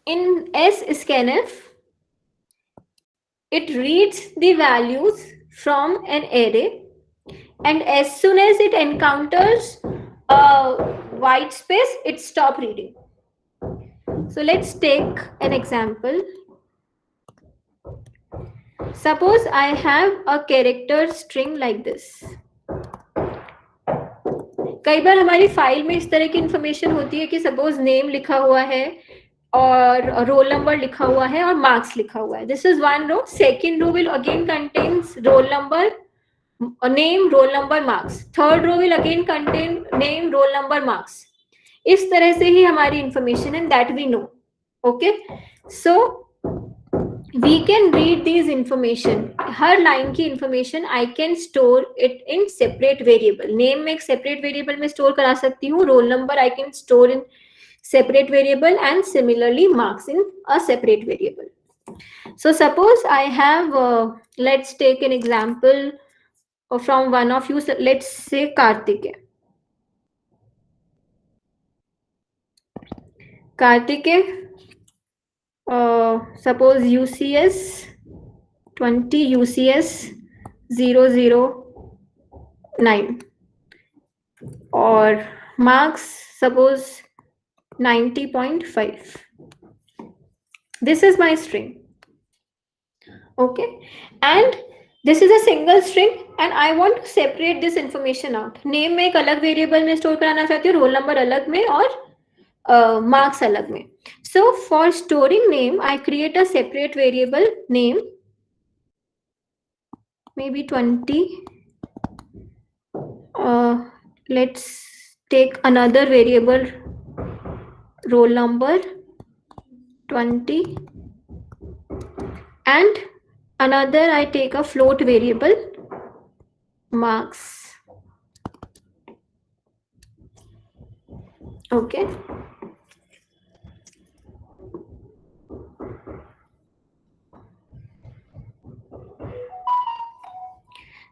in scanf, it reads the values from an array, and as soon as it encounters a white space, it stops reading. So let's take an example. Suppose I have a character string like this. कई बार हमारी file में इस तरह की information होती है कि suppose name लिखा हुआ है और रोल नंबर लिखा हुआ है और मार्क्स लिखा हुआ है. This is one row. Second row will again contains roll number, name, roll number, marks. Third row will again contain name, roll number, marks. इस तरह से ही हमारी information and that we know. Okay, so we can read these information. Her line की information I can store it in separate variable. Name में एक separate variable में store करा सकती हूँ. Roll number I can store in separate variable and similarly marks in a separate variable. So suppose I have let's take an example from one of you. Let's say Karthik. Suppose UCS 20, UCS 009 or marks suppose 90.5. This is my string. Okay, and this is a single string and I want to separate this information out. Name में एक अलग variable में store कराना चाहती हूँ, roll number अलग में और marks अलग में. So for storing name, I create a separate variable name, maybe 20. Let's take another variable, roll number 20, and another I take a float variable, marks. Okay.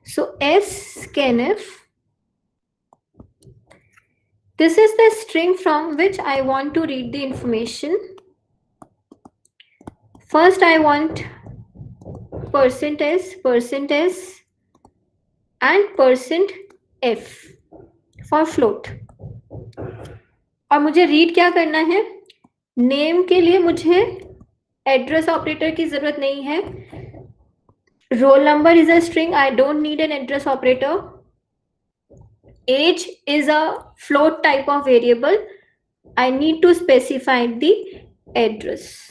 So scanf, this is the string from which I want to read the information. First I want %s, %s and %f for float. और मुझे read क्या करना है? Name के लिए मुझे address operator की जरूरत नहीं है. Roll number is a string, I don't need an address operator. Age is a float type of variable, I need to specify the address.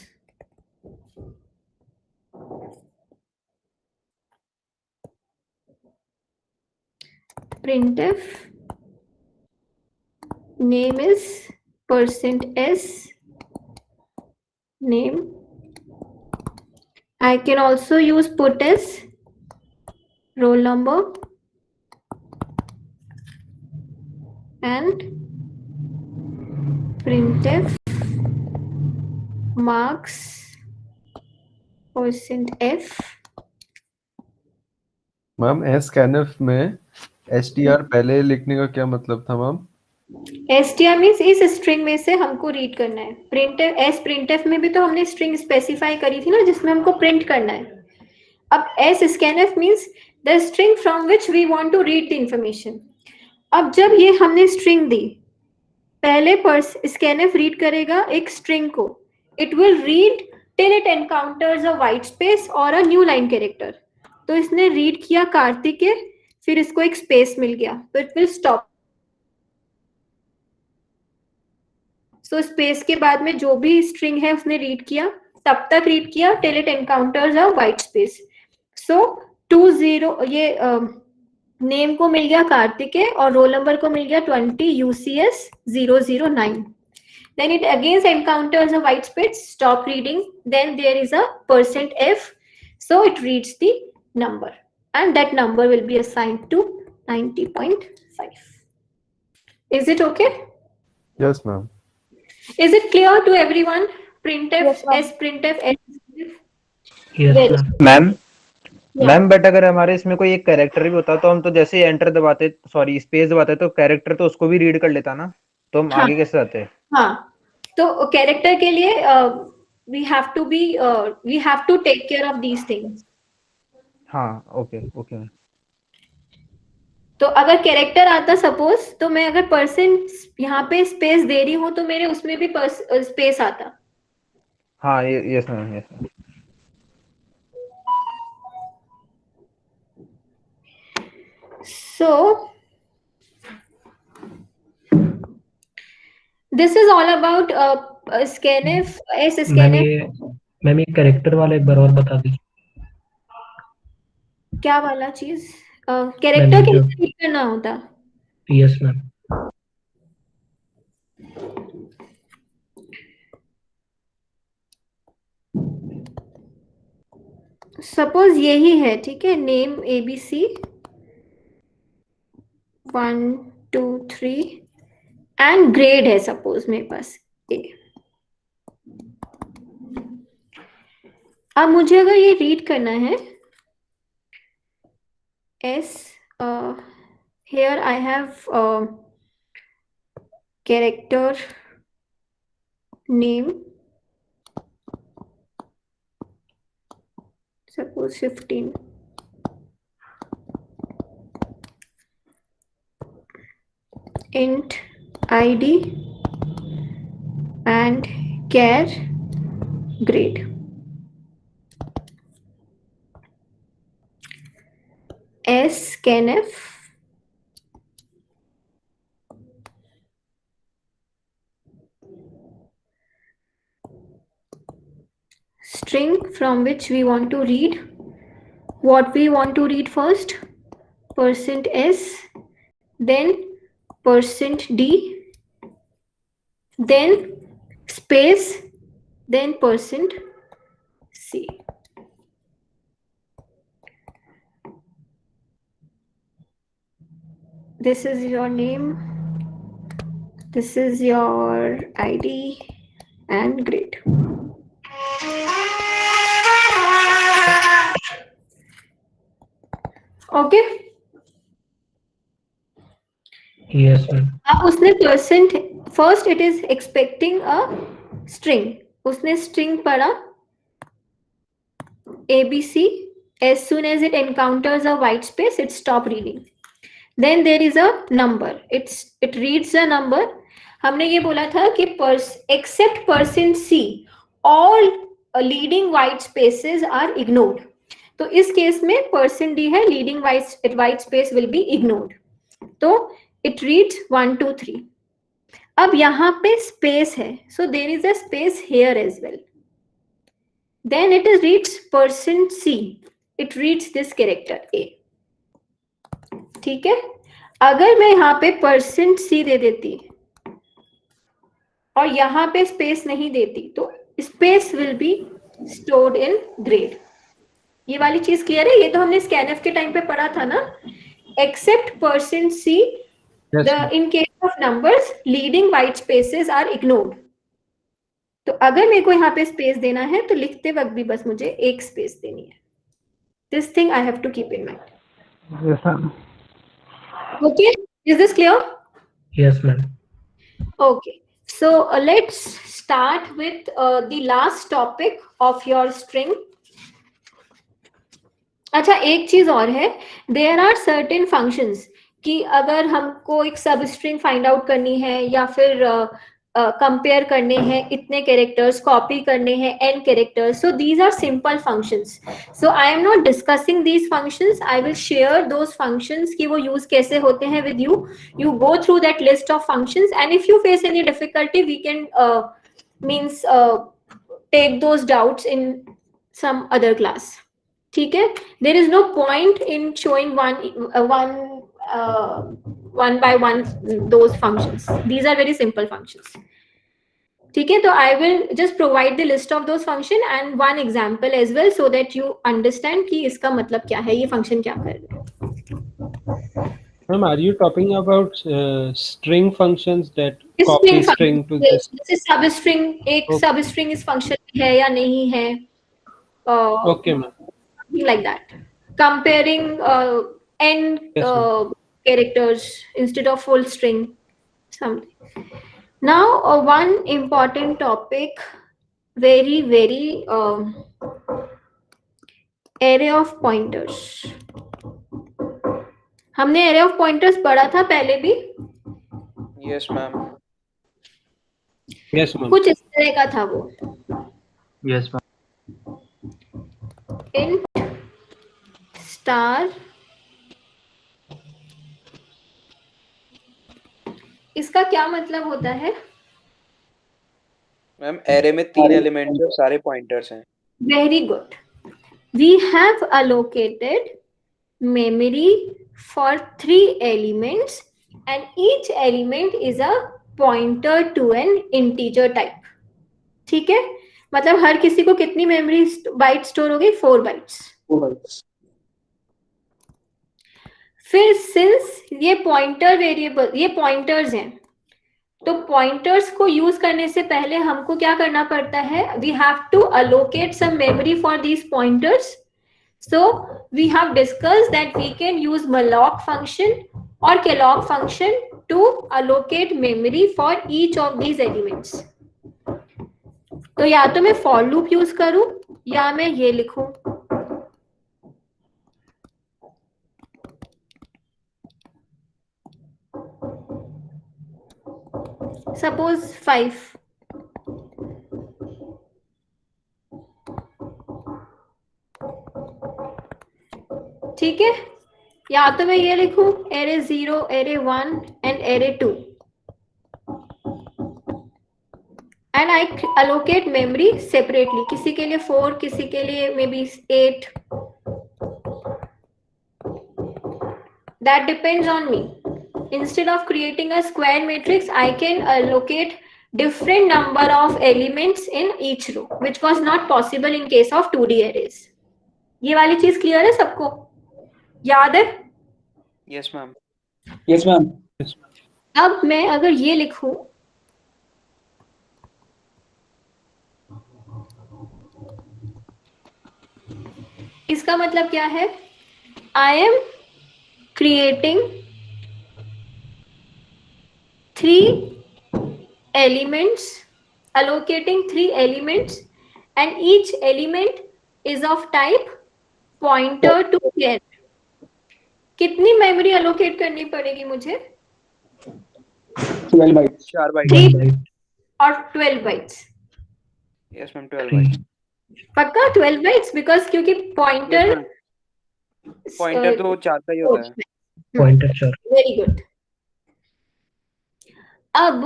printf name is %s name. I can also use puts roll number and printf marks %f. Ma'am scanf में str पहले लिखने का क्या मतलब था ma'am? str means इस string में से हमको रीड करना है. printf में भी तो हमने स्ट्रिंग स्पेसिफाई करी थी ना जिसमें हमको प्रिंट करना है. अब scanf means the string from which we want to read the information. अब जब ये हमने स्ट्रिंग दी, पहले scanf रीड करेगा एक स्ट्रिंग को. It will read till it encounters a white space और अ न्यू लाइन कैरेक्टर. तो इसने रीड किया कार्तिक, फिर इसको एक स्पेस मिल गया, तो it will stop. So space के बाद में जो भी स्ट्रिंग है उसने रीड किया, तब तक रीड किया till it encounters a white space. So 20 ये नेम को मिल गया कार्तिक और रोल नंबर को मिल गया 20, UCS 009. Then it again encounters a white space, stop reading. Then there is a %f, so it reads the number, and that number will be assigned to 90.5. Is it okay? Yes, ma'am. Is it clear to everyone? Printf, Yes, ma'am. printf, Yes, ma'am. Ma'am ma'am but अगर हमारे इसमें कोई एक character भी होता तो हम तो जैसे ही एंटर दबाते, सॉरी स्पेस दबाते तो कैरेक्टर तो उसको भी रीड कर लेता ना, तो हम हाँ. आगे कैसे जाते? हाँ, तो कैरेक्टर के लिए we have to take care of these things. हाँ, ओके ओके. तो अगर कैरेक्टर आता सपोज, तो मैं अगर परसेंट यहाँ पे स्पेस दे रही हूँ तो मेरे उसमें भी स्पेस आता. हाँ, yes ma'am, yes ma'am. So This is all about scanf, ma'am scanf. ये कैरेक्टर वाला एक बार और बता दीजिए। क्या वाला चीज? मैम कैरेक्टर ये जो कैसे रीड करना होता? Yes ma'am. सपोज यही है, ठीक है, नेम ABC 1 2 3 एंड ग्रेड है सपोज मेरे पास A। अब मुझे अगर ये रीड करना है S, here I have character name, suppose 15, int ID and char grade. scanf string from which we want to read. What we want to read first? %s, then %d, then space, then %c. This is your name, this is your ID and grade. Okay yes ma'am. अब उसने percent, first it is expecting a string, उसने string पढ़ा ABC, as soon as it encounters a white space it stop reading. Then there is a number, it reads a number. हमने ये बोला था कि except %c all leading white spaces are ignored. तो इस case में %d है, leading white space will be ignored. तो it reads 1 2 3. अब यहाँ पे स्पेस है, so there is a space here as well. Then it reads %c, it reads this character A. ठीक है, अगर मैं यहाँ पे %c दे देती और यहाँ पे स्पेस नहीं देती तो space will be stored in grade. ये वाली चीज क्लियर है? ये तो हमने scanf के टाइम पे पढ़ा था ना, accept %c in case of numbers leading white spaces are ignored. तो अगर मेरे को यहाँ पे स्पेस देना है तो लिखते वक्त भी बस मुझे एक स्पेस देनी है. This thing I have to keep in mind. Yes ma'am. Okay, is this clear? Yes ma'am. Okay, so let's start with the last topic of your string. अच्छा, एक चीज और है, देयर आर सर्टेन फंक्शंस कि अगर हमको एक सब स्ट्रिंग फाइंड आउट करनी है या फिर कंपेयर करने हैं इतने कैरेक्टर्स, कॉपी करने हैं n characters, so these are simple functions. So I am not discussing these functions, I will share those functions कि वो यूज कैसे होते हैं with you. You go through that list of functions and if you face any difficulty we can means take those doubts in some other class. ठीक है, there is no point in showing one by one those functions. These are very simple functions. ठीक है, तो I will just provide the list of those function and one example as well so that you understand कि इसका मतलब क्या है, ये function क्या कर रहे हैं. Ma'am, are you talking about string functions that copy string to this? This is substring. एक substring इस function है या नहीं है? Okay, ma'am. Like that. Comparing n characters instead of full string, something. Now one important topic, very array of pointers. हमने array of pointers पढ़ा था पहले भी. Yes ma'am. Yes ma'am. कुछ इस तरह का था वो. Yes ma'am. int star, इसका क्या मतलब होता है? मैम एरे में 3 एलिमेंट्स और सारे पॉइंटर्स हैं। Very good. We have allocated memory for 3 elements and each element is a pointer to an integer type. ठीक है, मतलब हर किसी को कितनी मेमोरी बाइट स्टोर हो गई? 4 बाइट्स। फिर सिंस ये पॉइंटर वेरिएबल, ये पॉइंटर्स हैं, तो पॉइंटर्स को यूज करने से पहले हमको क्या करना पड़ता है? We have to allocate some memory for these pointers. So we have discussed that we can use malloc function or calloc function to allocate memory for each of these elements. तो या तो मैं for loop यूज करूं या मैं ये लिखूं, suppose 5. ठीक है, या तो मैं ये लिखूं array 0, array 1 and array 2 and I allocate memory separately. किसी के लिए 4, किसी के लिए maybe 8. That depends on me. Instead of creating a square matrix, I can allocate different number of elements in each row, which was not possible in case of 2D arrays. ये वाली चीज clear है सबको? याद है? Yes ma'am. Yes ma'am. अब मैं अगर ये लिखूं, इसका मतलब क्या है? I am creating 3 elements, allocating 3 elements and each element is of type pointer to char. कितनी मेमोरी अलोकेट करनी पड़ेगी मुझे? 12 बाइट्स। 4 बाइट 3 और 12 बाइट्स। Yes ma'am 12 bite. पक्का 12 बाइट्स? बिकॉज क्योंकि पॉइंटर तो 4 का ही होता है। पॉइंटर 4। Very good. अब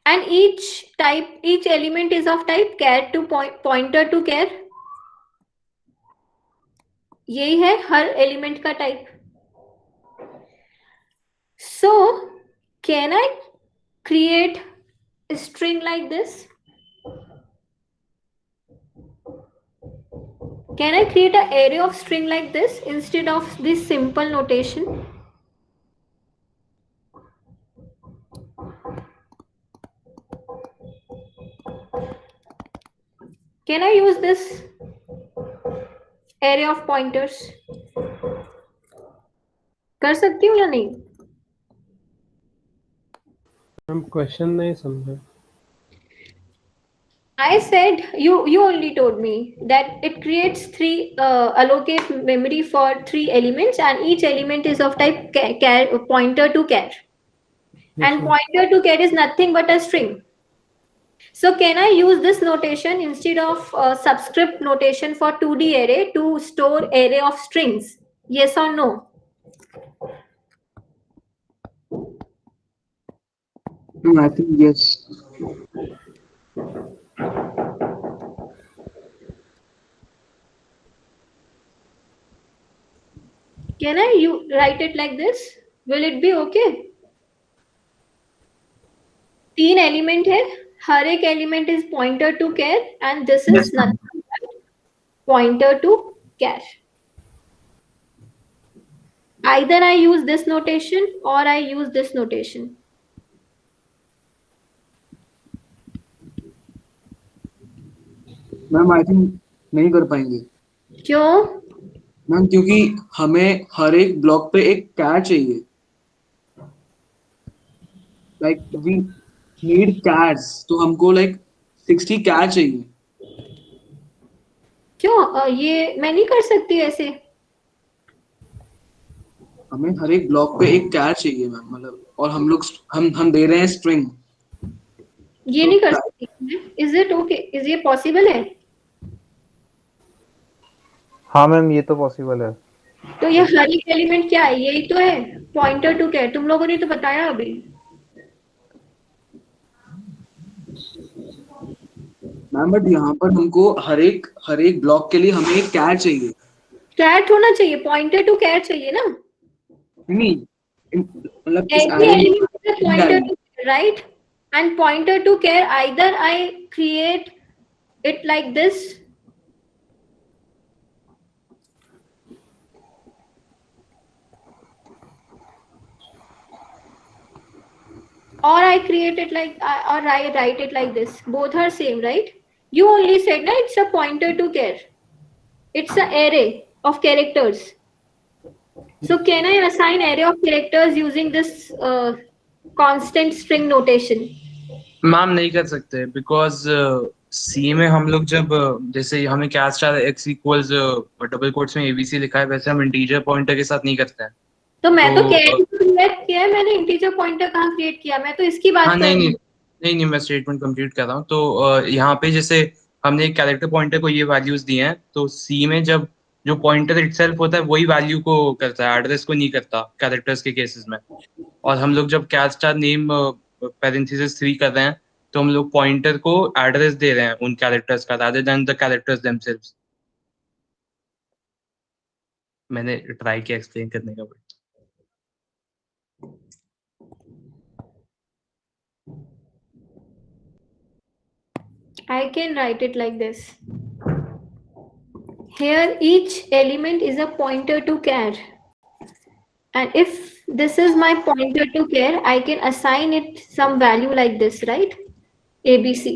and each element is of type char to pointer to char. यही है हर एलिमेंट का type. So can I create a string like this? Can I create an array of string like this instead of this simple notation? Can I use this array of pointers? कर सकती हूँ या नहीं? हम question नहीं समझे. I said you only told me that it creates allocate memory for 3 elements and each element is of type pointer to char. And pointer to char is nothing but a string. So can I use this notation instead of subscript notation for 2D array to store array of strings? Yes or no? No, I think yes. Can I write it like this? Will it be okay? 3 element है, हर एक element is pointer to char and this is nothing but pointer to char. Either I use this notation or I use this notation. Ma'am I think नहीं कर पाएंगे. क्यों? Ma'am क्योंकि हमें हर एक block पे एक कैर चाहिए. लाइक वी नीड कैर्स, तो हमको लाइक 60 कैर चाहिए. क्यों? ये मैं नहीं कर सकती ऐसे. हमें हर एक ब्लॉक पे एक कैर चाहिए मैम, मतलब और हम लोग हम दे रहे हैं स्ट्रिंग. ये नहीं कर सकती. Is it okay? Is ये possible है? हाँ मैम ये तो पॉसिबल है. तो ये हर एक एलिमेंट क्या है? यही तो है पॉइंटर टू कैर. तुम लोगों ने तो बताया अभी. मैम बट यहाँ पर हमको हर एक ब्लॉक के लिए हमें एक कैर चाहिए। कैर होना चाहिए, पॉइंटर टू कैर चाहिए ना। नहीं मतलब इस Every array में element is a pointer to care, right? And pointer to care, either I create it like this, or I create it like, or I write it like this. Both are same, right? You only said that it's a pointer to care. It's an array of characters. So can I assign array of characters using this constant string notation? Ma'am नहीं कर सकते because सी में हम लोग जब जैसे हमें char star X equals double quotes में एबीसी लिखा है वैसे हम इंटीजर पॉइंटर के साथ नहीं करते हैं। तो मैं तो तो, क्रिएट किया है, मैंने इंटीजर पॉइंटर कहाँ क्रिएट किया, मैं तो इसकी बात हाँ कर रही हूँ। नहीं मैं स्टेटमेंट कंप्लीट कर रहा हूँ। तो यहाँ पे जैसे हमने एक कैरेक्टर पॉइंटर को ये वैल्यूज दिए हैं तो सी में जब जो पॉइंटर इटसेल्फ होता है वही वैल्यू को करता है, एड्रेस को नहीं करता कैरेक्टर्स के केसेस में। और हम लोग जब कैर स्टार नेम पैरेंथेसिस 3 कर रहे हैं तो हम लोग पॉइंटर को एड्रेस दे रहे हैं उन कैरेक्टर्स का rather than the characters themselves. मैंने ट्राई किया एक्सप्लेन करने का। I can write it like this. Here each element is a pointer to char. And if this is my pointer to char, I can assign it some value like this, right? ABC.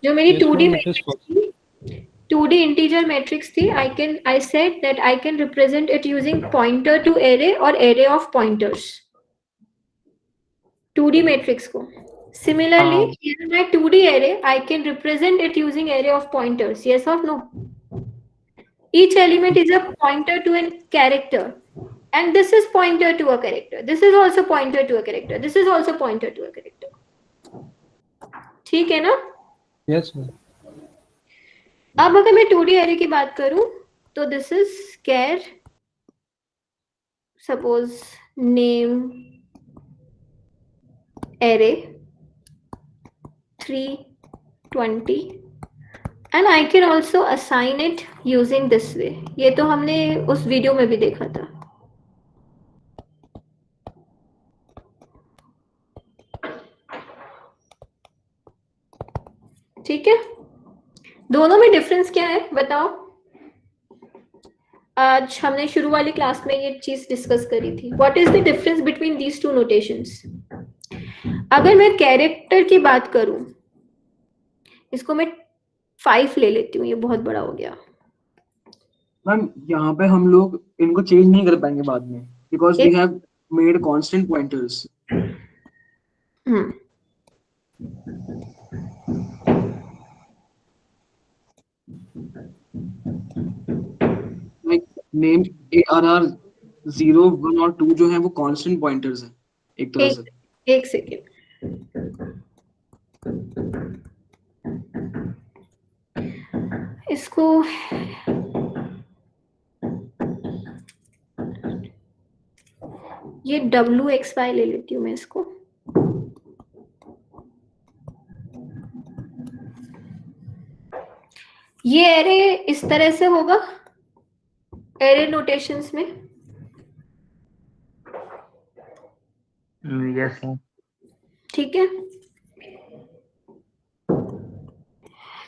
जो मेरी Yes, 2D ma'am, it is matrix थी, 2D integer matrix थी, I said that I can represent it using pointer to array or array of pointers. 2D matrix को. Similarly, in my 2D array, I can represent it using array of pointers. Yes or no? Each element is a pointer to a character. And this is pointer to a character. This is also pointer to a character. This is also pointer to a character. ठीक है ना? Yes, ma'am. अब अगर मैं 2D array की बात करूं तो this is char, suppose name array 320 and I can also assign it using this way. ये तो हमने उस वीडियो में भी देखा था। ठीक है, दोनों में डिफरेंस क्या है बताओ। आज हमने शुरू वाली क्लास में ये चीज डिस्कस करी थी। What is the difference between these two notations. अगर मैं कैरेक्टर की बात करूं, इसको मैं 5 ले लेती हूँ, ये बहुत बड़ा हो गया। मैम यहाँ पे हम लोग इनको चेंज नहीं कर पाएंगे बाद में because we have made constant pointers. Like name ARR 0, 1 और 2 जो है वो कांस्टेंट पॉइंटर्स हैं एक तरह से। एक सेकेंड, इसको ये WXY ले लेती हूँ मैं इसको। ये एरे इस तरह से होगा एरे नोटेशंस में। यस ठीक है,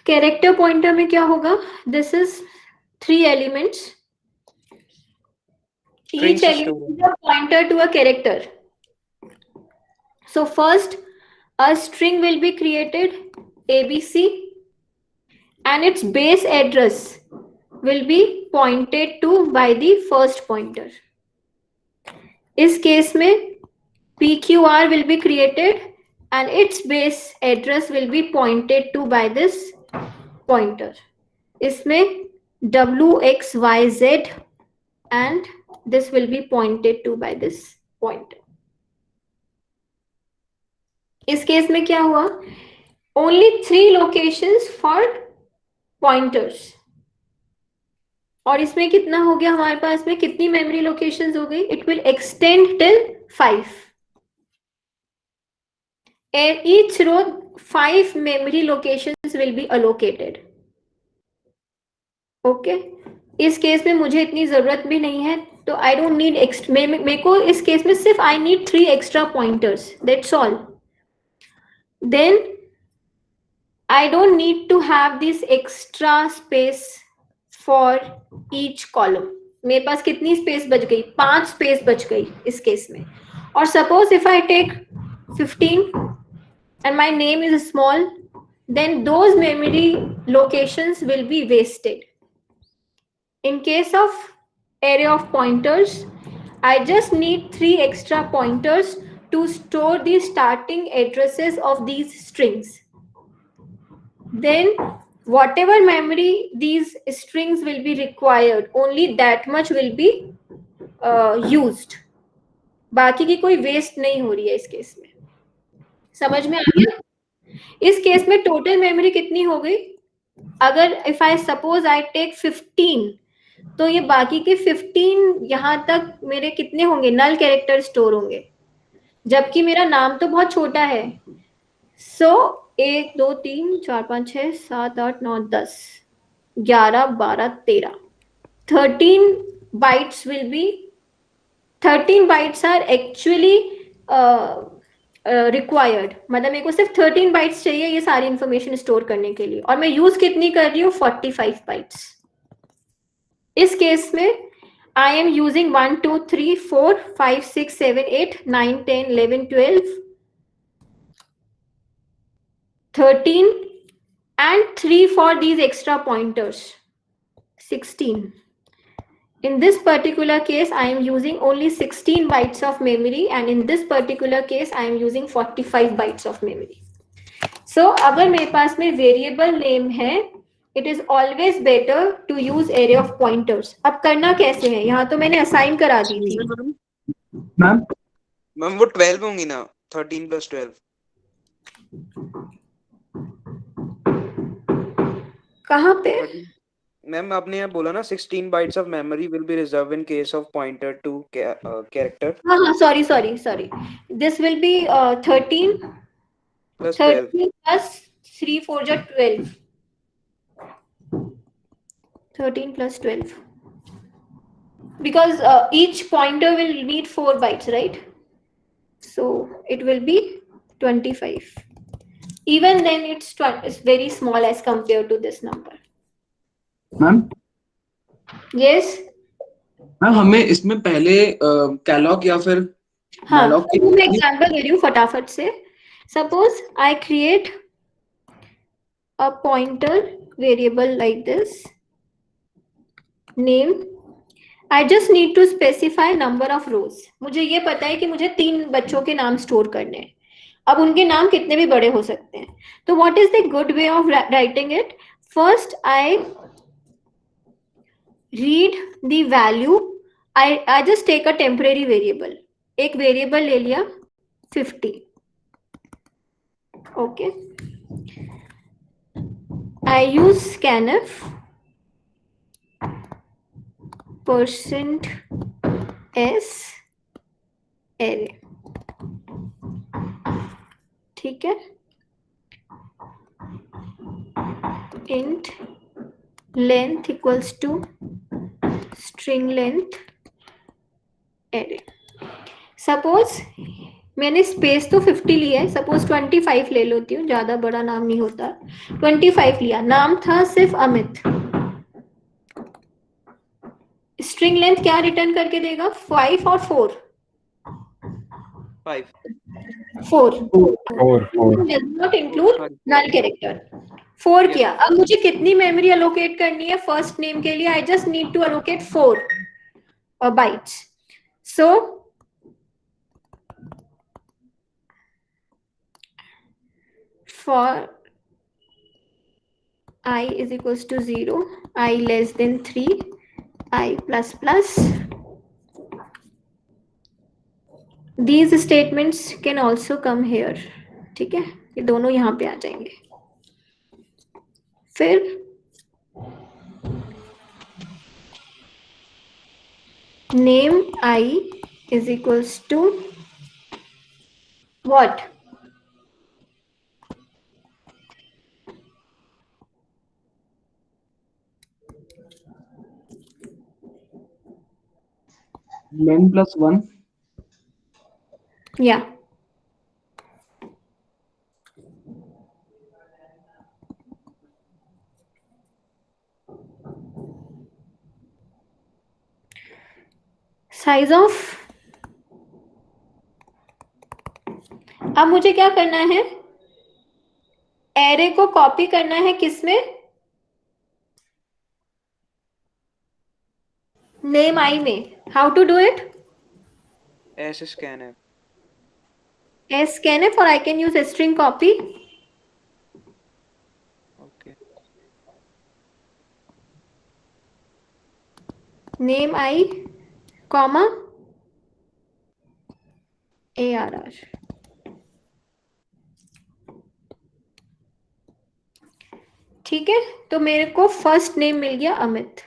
कैरेक्टर पॉइंटर में क्या होगा, this is 3 elements, each element is a pointer to a character. So first a string will be created ABC and its base address will be pointed to by the first pointer. इस case में PQR will be created and its base address will be pointed to by this pointer. इसमें WXYZ and this will be pointed to by this pointer. इस case में क्या हुआ, only 3 locations for pointers. और इसमें कितना हो गया हमारे पास में, कितनी मेमोरी लोकेशंस हो गई, it will extend till 5. And each row 5 memory locations will be allocated. Okay इस केस में मुझे इतनी जरूरत भी नहीं है, तो आई डोंट नीड मेरे को इस केस में सिर्फ I need 3 extra pointers, that's all. Then I don't need to have this extra space for each column. मेरे पास कितनी स्पेस बच गई? 5 स्पेस बच गई इस केस में. और suppose if I take 15 and my name is small, then those memory locations will be wasted. In case of array of pointers, I just need 3 extra pointers to store the starting addresses of these strings. Then whatever memory these strings will be required, only that much will be used. बाकी की कोई waste नहीं हो रही है इस case में. समझ में आ गया? इस केस में टोटल मेमोरी कितनी हो गई? अगर if I suppose I take 15, तो ये बाकी के 15 यहां तक मेरे कितने होंगे? नल कैरेक्टर स्टोर होंगे, जबकि मेरा नाम तो बहुत छोटा है. सो 1 2 3 4 5 6 7 8 9 10 11 12 13 13 bytes will be 13 bytes are actually required. मतलब मेरे को सिर्फ 13 बाइट्स चाहिए ये सारी इंफॉर्मेशन स्टोर करने के लिए, और मैं यूज कितनी कर रही हूँ? 45 बाइट्स. इस केस में I am using 1 2 3 4 5 6 7 8 9 10 11 12 13 and 3 for these extra pointers, 16. In this particular case, I am using only 16 bytes of memory, and in this particular case, I am using 45 bytes of memory. So, अगर मेरे पास में variable name है, it is always better to use array of pointers. अब करना कैसे है? यहाँ तो मैंने assign करा दी थी. मैम वो 12 होंगी ना, 13 plus 12. कहाँ पे? मैम आपने यहाँ बोला ना 16 bytes of memory will be reserved in case of pointer to character. हाँ, sorry. This will be 13 plus 12. 13 plus 3 4 जा 12. 13 plus 12. Because each pointer will need 4 bytes, right? So it will be 25. Even then, it's very small as compared to this number. Ma'am Yes. Ma'am हमें इसमें पहले Kellogg या फिर हाँ, malloc की मैं example दे रही हूँ फटाफट से. Suppose I create a pointer variable like this, name. I just need to specify number of rows. मुझे ये पता है कि मुझे 3 बच्चों के नाम स्टोर करने हैं. अब उनके नाम कितने भी बड़े हो सकते हैं. तो what is the good way of writing it? First I read the value. I just take a temporary variable. एक वेरिएबल ले लिया 50. Okay. I use scanf %s array. ठीक है. int length equals to string length array. Suppose मैंने space तो 50 लिया है, suppose 25 ले लेती हूँ, ज्यादा बड़ा नाम नहीं होता. 25 लिया, नाम था सिर्फ अमित. स्ट्रिंग लेंथ क्या रिटर्न करके देगा? 5 और 4. 5. 4 does not include null character. 4 किया. अब मुझे कितनी मेमोरी अलोकेट करनी है फर्स्ट नेम के लिए? I just need to allocate 4 bytes. So for I is equals to 0, I less than 3, I plus plus. These statements can also come here. ठीक है, ये दोनों यहाँ पे आ जाएंगे. फिर name I is equals to what? len plus 1. Yeah. Size of, अब मुझे क्या करना है, एरे को कॉपी करना है किसमें, नेम आई में. How to do it? एस स्कैन है. scanf, or I can use a string copy. Okay. Name I, comma ARR. ठीक है, तो मेरे को फर्स्ट नेम मिल गया अमित.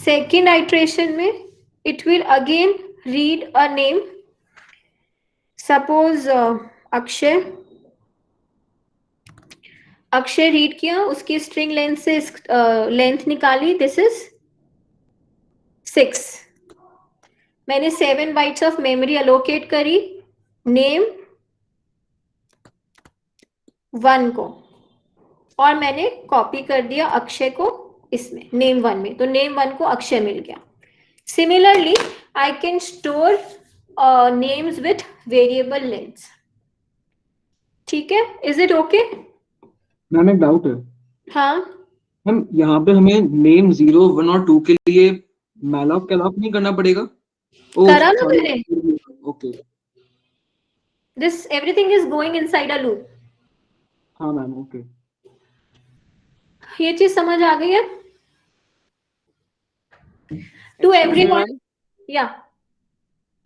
सेकेंड आइट्रेशन में it will again read a name. Suppose Akshay. Akshay read किया, उसकी स्ट्रिंग लेंथ से लेंथ निकाली, दिस इज 6. मैंने 7 बाइट्स ऑफ मेमोरी अलोकेट करी नेम 1 को, और मैंने कॉपी कर दिया अक्षय को इसमें नेम 1 में, तो नेम 1 को अक्षय मिल गया. Similarly I can store names with variable lengths. ठीक है, इज इट ओके? मैम एक डाउट है. हाँ मैम यहाँ पे हमें नेम 0, 1 और 2 के लिए मैलॉक के अलावा नहीं करना पड़ेगा? करा ना मैंने. Okay. This everything is going inside a loop. हाँ मैम, ओके. ये चीज समझ आ गई है टू एवरीवन? या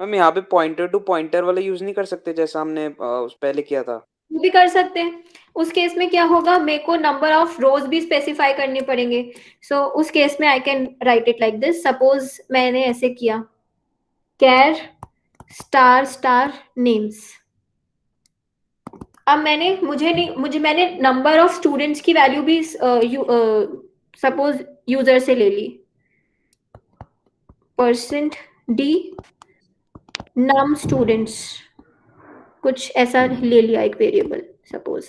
मैम यहाँ पे पॉइंटर टू पॉइंटर वाला यूज नहीं कर सकते जैसा हमने पहले किया था? वो भी कर सकते हैं. उस केस में क्या होगा, मेरे को नंबर ऑफ रोज भी स्पेसिफाई करने पड़ेंगे. सो उस केस में I can write it like this. Suppose मैंने ऐसे किया, कैर स्टार स्टार नेम्स. अब मैंने नंबर ऑफ स्टूडेंट्स की वैल्यू भी सपोज यूजर से ले ली. %d num स्टूडेंट्स, कुछ ऐसा ले लिया एक variable suppose.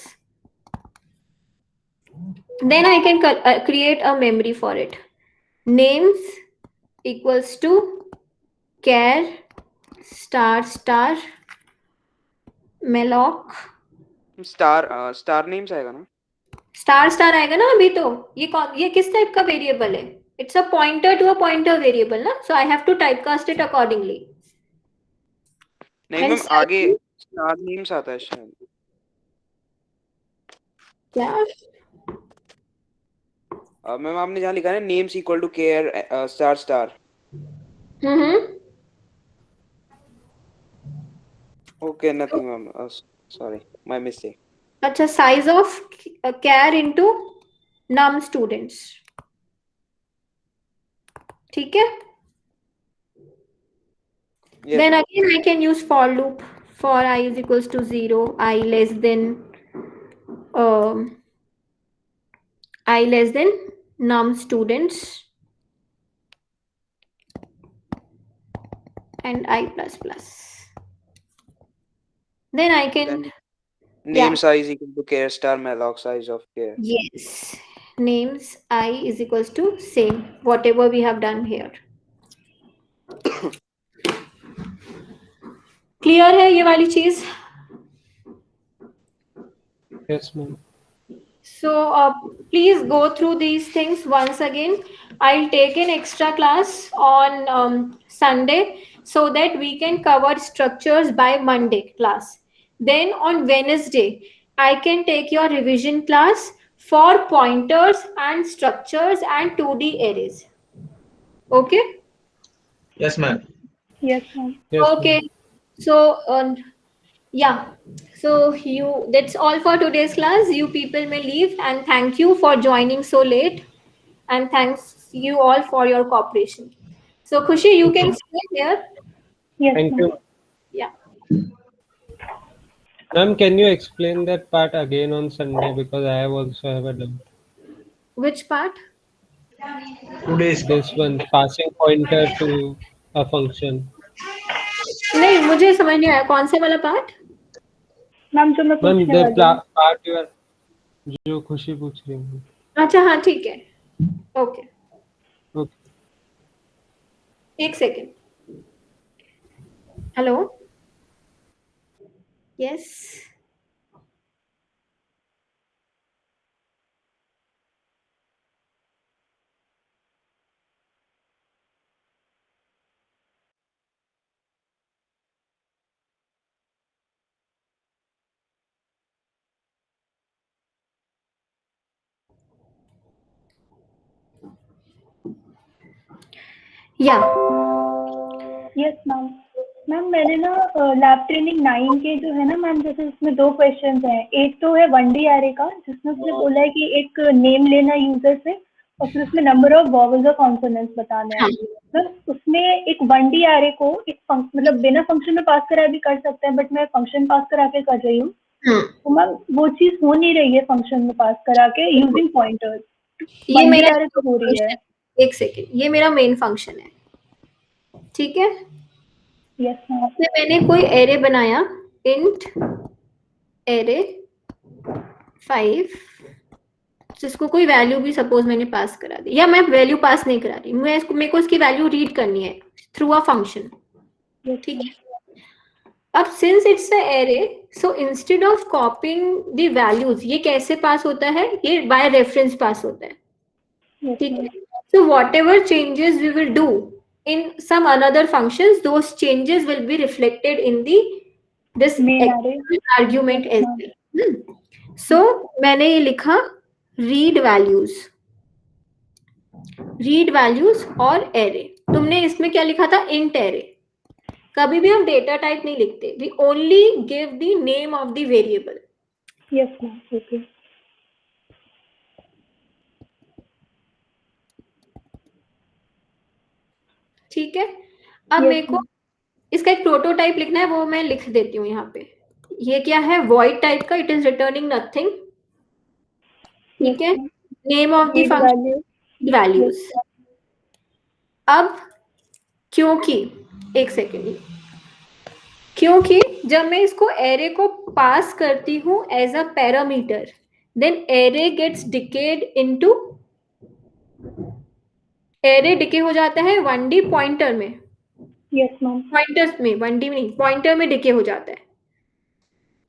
Then I can create a memory for it. Names equals to char star star malloc. Star names आएगा ना? स्टार स्टार आएगा ना. अभी तो ये किस टाइप का वेरिएबल है? It's a pointer to a pointer variable ना, so I have to typecast it accordingly. नहीं मैम, आगे स्टार नेम्स आता है शायद. क्या मैम आपने जहाँ लिखा है names equal to char star star. Okay, nothing ma'am, sorry, my mistake. अच्छा, size of char into num students. ठीक है. Yes. Then again I can use for loop for I is equals to 0, I less than num students and I plus plus. Then I can Name size equal to care star malloc size of care. Yes, names I is equals to same whatever we have done here. Clear है ये वाली चीज? Yes, ma'am. So please go through these things once again. I'll take an extra class on Sunday so that we can cover structures by Monday class. Then on Wednesday, I can take your revision class for pointers and structures and 2D arrays. Okay? Yes, ma'am. Yes, ma'am. Yes, Okay. So yeah, so that's all for today's class. You people may leave, and thank you for joining so late, and thanks you all for your cooperation. So Khushi, you can stay here. Yes, Thank you. Yeah. Ma'am, can you explain that part again on Sunday, because I also have a doubt. Which part? Today's This one, passing pointer to a function. नहीं, मुझे समझ नहीं आया कौन से वाला part. Ma'am जो मैं मैम पूछने वाली हूँ। पार्ट यूर जो खुशी पूछ रही हूँ। अच्छा हाँ ठीक है, ओके ओके। एक सेकेंड। हेलो, यस या यस मैम। मैम मैंने ना लैब ट्रेनिंग 9 के जो है ना मैम, जैसे उसमें 2 क्वेश्चंस हैं। एक तो है 1D एरे का, जिसमें उसने बोला है कि एक नेम लेना यूजर से और फिर उसमें नंबर ऑफ वॉवल्स और कॉन्सोनेंट्स बताने हैं। मैम उसमें एक 1D एरे को एक मतलब बिना फंक्शन में पास कराए भी कर सकते हैं, बट मैं फंक्शन पास करा के कर रही हूँ। तो मैम वो चीज हो नहीं रही है फंक्शन में पास करा के यूजिंग पॉइंटर। ये 1D मेरा एरे तो हो रही है। एक सेकेंड, ये मेरा मेन फंक्शन है, ठीक है। Yes ma'am. उसमें मैंने कोई एरे बनाया, इंट एरे 5, जिसको कोई वैल्यू भी सपोज मैंने पास करा दी, या मैं वैल्यू पास नहीं करा रही, मेरे को उसकी वैल्यू रीड करनी है थ्रू अ फंक्शन, ठीक है। अब since it's a array, so instead of copying the values, ये कैसे पास होता है, ये बाय रेफरेंस पास होता है, ठीक है। So whatever changes we will do in some another functions, those changes will be reflected in the this argument as well. So मैंने ये लिखा read values और array। तुमने इसमें क्या लिखा था, int array। कभी भी हम डेटा टाइप नहीं लिखते, we only give the name of the variable। Yes ma'am, okay. ठीक है। अब मेरे को इसका एक प्रोटोटाइप लिखना है, वो मैं लिख देती हूँ यहाँ पे। ये क्या है, void टाइप का, इट इज रिटर्निंग नथिंग, ठीक है। Name of the function values. अब क्योंकि एक सेकेंड, क्योंकि जब मैं इसको एरे को पास करती हूँ as a parameter, then array gets decayed into, array decay हो जाता है 1D पॉइंटर में। Yes ma'am. पॉइंटर्स में, 1D में नहीं, पॉइंटर में डिके हो जाता है।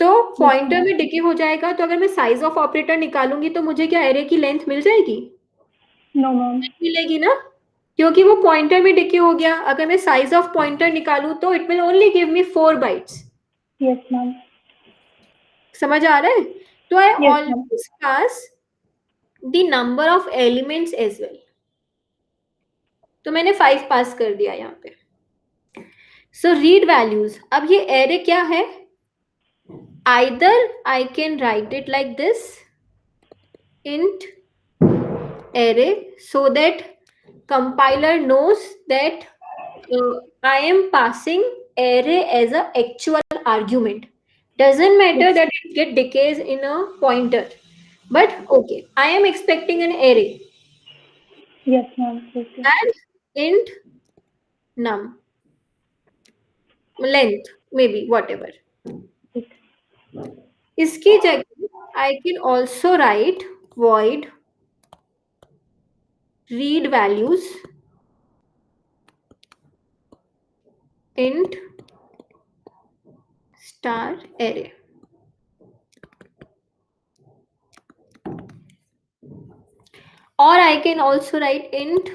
तो पॉइंटर में डिके हो जाएगा, तो अगर मैं साइज ऑफ ऑपरेटर निकालूंगी तो मुझे क्या एरे की लेंथ मिल जाएगी? No ma'am. मिलेगी ना, क्योंकि वो पॉइंटर में डिके हो गया। अगर मैं साइज ऑफ पॉइंटर निकालूं तो it will only give me 4 bytes. Yes ma'am. समझ आ रहा है? तो I always pass the number of elements as well. तो मैंने 5 पास कर दिया यहाँ पे। So read values. अब ये एरे क्या है, either I can write it like this, int array, so that compiler knows that I am passing array as a actual argument. Doesn't matter that it get decays in a pointer, but okay, I am expecting an array. Yes ma'am. Okay. And int num, length maybe whatever. इसकी जगह I can also write void read values int star array. Or I can also write int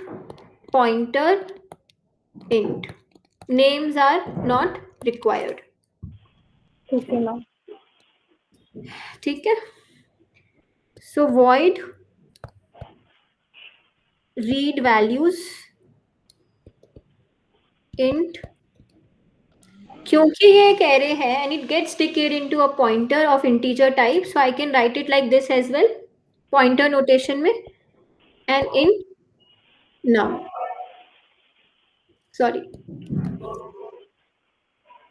pointer int. Names are not required. Okay ma'am. ठीक है। So void read values int, क्योंकि ये एक array है and it gets decayed into a pointer of integer type, so I can write it like this as well, pointer notation में, and int num, sorry,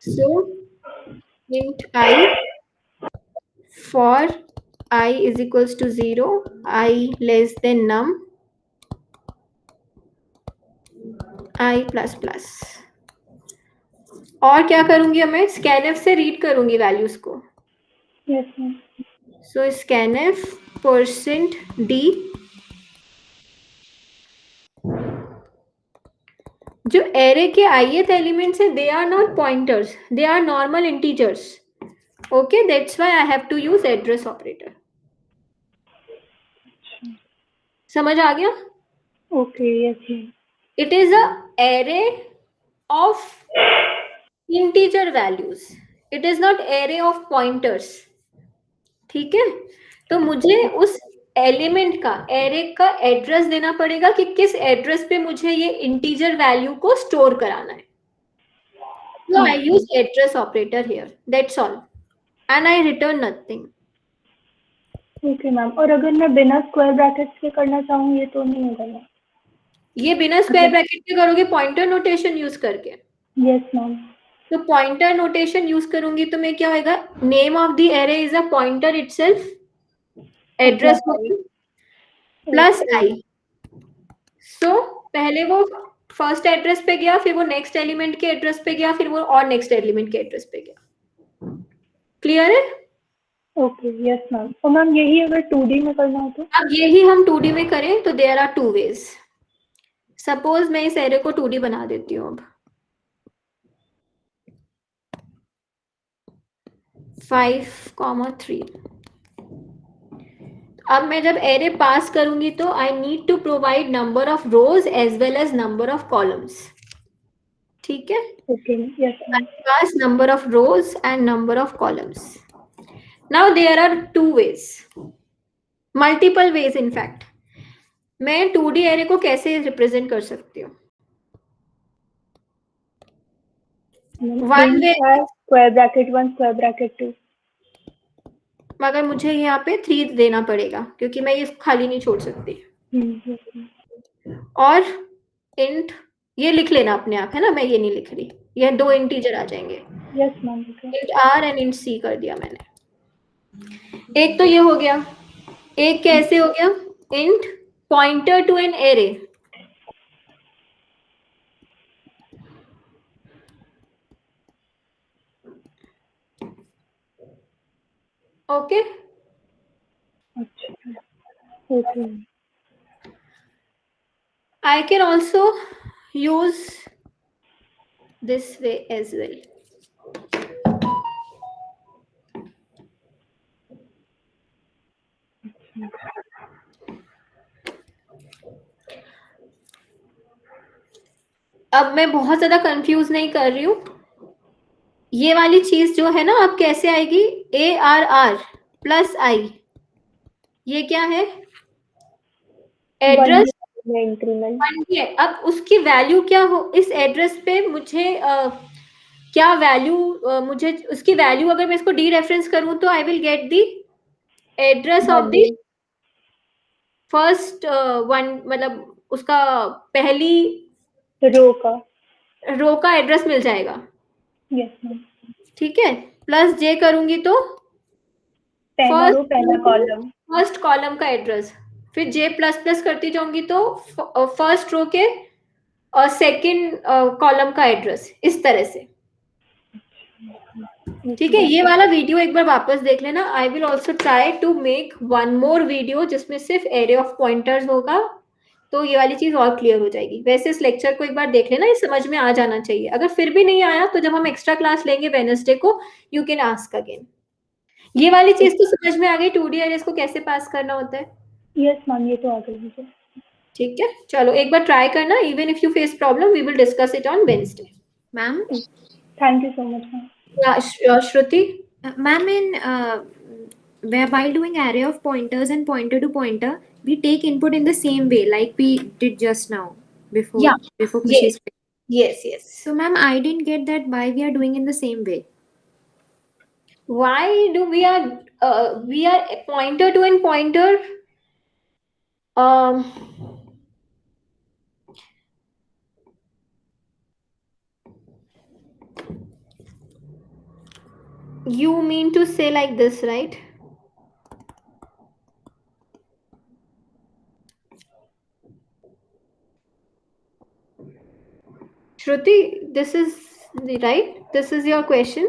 so int I for I is equals to 0, I less than num, I plus plus. और क्या करूंगी मैं, scanf से read करूंगी values को। Yes ma'am. So scanf %d, जो array के ith एलिमेंट्स है they are not pointers, they are normal integers. Okay, that's why I have to use address operator. समझ आ गया? Okay yes ma'am. It is a array of integer values. It is not array of pointers. ठीक है, तो मुझे उस element का, array का एड्रेस देना पड़ेगा कि किस एड्रेस पे मुझे ये इंटीजर वैल्यू को स्टोर कराना है। So I use address operator here. That's all. And I return nothing. Okay ma'am. और अगर मैं बिना स्क्वायर ब्रैकेट्स के करना चाहूँ ये तो नहीं होगा ना? ये बिना स्क्वायर ब्रैकेट के करोगे पॉइंटर नोटेशन यूज करके? Yes ma'am. तो पॉइंटर नोटेशन यूज करूंगी तो मैं क्या होगा, name of the array is a pointer itself, address plus I. सो पहले वो फर्स्ट एड्रेस पे गया, फिर वो नेक्स्ट एलिमेंट के एड्रेस पे गया, फिर वो और नेक्स्ट एलिमेंट के एड्रेस पे गया। क्लियर है? Okay yes ma'am. और मैम यही अगर 2D में करना हो तो? अब यही हम 2D में करें तो देयर आर 2 वेज। सपोज मैं इस एरे को 2D बना देती हूँ। अब 5,3। अब मैं जब एरे पास करूंगी तो I need to provide number of rows as well as number of columns. ठीक है? Okay yes ma'am. Pass number of rows and number of columns. Now there are 2 ways, multiple ways in fact. मैं 2D array को कैसे represent कर सकती हूँ? One way, square bracket 1 square bracket 2। मगर मुझे यहाँ पे 3 देना पड़ेगा क्योंकि मैं ये खाली नहीं छोड़ सकती। और इंट ये लिख लेना अपने आप, है ना, मैं ये नहीं लिख रही, ये 2 इंटीजर आ जाएंगे। Yes ma'am. Int R and int C कर दिया मैंने। एक तो ये हो गया, एक कैसे हो गया, int pointer to an array. Okay okay. I can also use this way as well. अब मैं बहुत ज्यादा कंफ्यूज नहीं कर रही हूँ। ये वाली चीज जो है ना, अब कैसे आएगी, ARR प्लस आई, ये क्या है, एड्रेस इंक्रीमेंट। अब उसकी वैल्यू क्या हो, इस एड्रेस पे मुझे क्या वैल्यू, मुझे उसकी वैल्यू अगर मैं इसको डी रेफरेंस करूं तो I will get the address of the first one, मतलब उसका पहली रो का एड्रेस मिल जाएगा। Yes ma'am. ठीक है, प्लस जे करूंगी तो फर्स्ट कॉलम का एड्रेस, फिर जे प्लस प्लस करती जाऊंगी तो फर्स्ट रो के सेकंड कॉलम का एड्रेस, इस तरह से। ठीक है, ये वाला वीडियो एक बार वापस देख लेना। I will also try to make one more video जिसमें सिर्फ एरे ऑफ पॉइंटर्स होगा, तो ये वाली चीज और क्लियर हो जाएगी। वैसे इस लेक्चर को एक बार देख लेना, ये समझ में आ जाना चाहिए। अगर फिर भी नहीं आया तो जब हम एक्स्ट्रा क्लास लेंगे वेडनेसडे को, यू कैन आस्क अगेन। ये वाली चीज तो समझ में आ गई, 2D एरेस को कैसे पास करना होता है। यस मैम, ये तो आ गई मुझे। ठीक है, चलो एक बार ट्राई करना। Even if you face problem we will discuss it on Wednesday. Ma'am thank you so much ma'am. Shruti? Ma'am, while doing array of pointers and pointer to pointer, we take input in the same way like we did just now before. Yeah. Before Kushi's Yes. So, ma'am, I didn't get that why we are doing in the same way. Why do we are pointer to an pointer? You mean to say like this, right? Shruti, this is right? This is your question.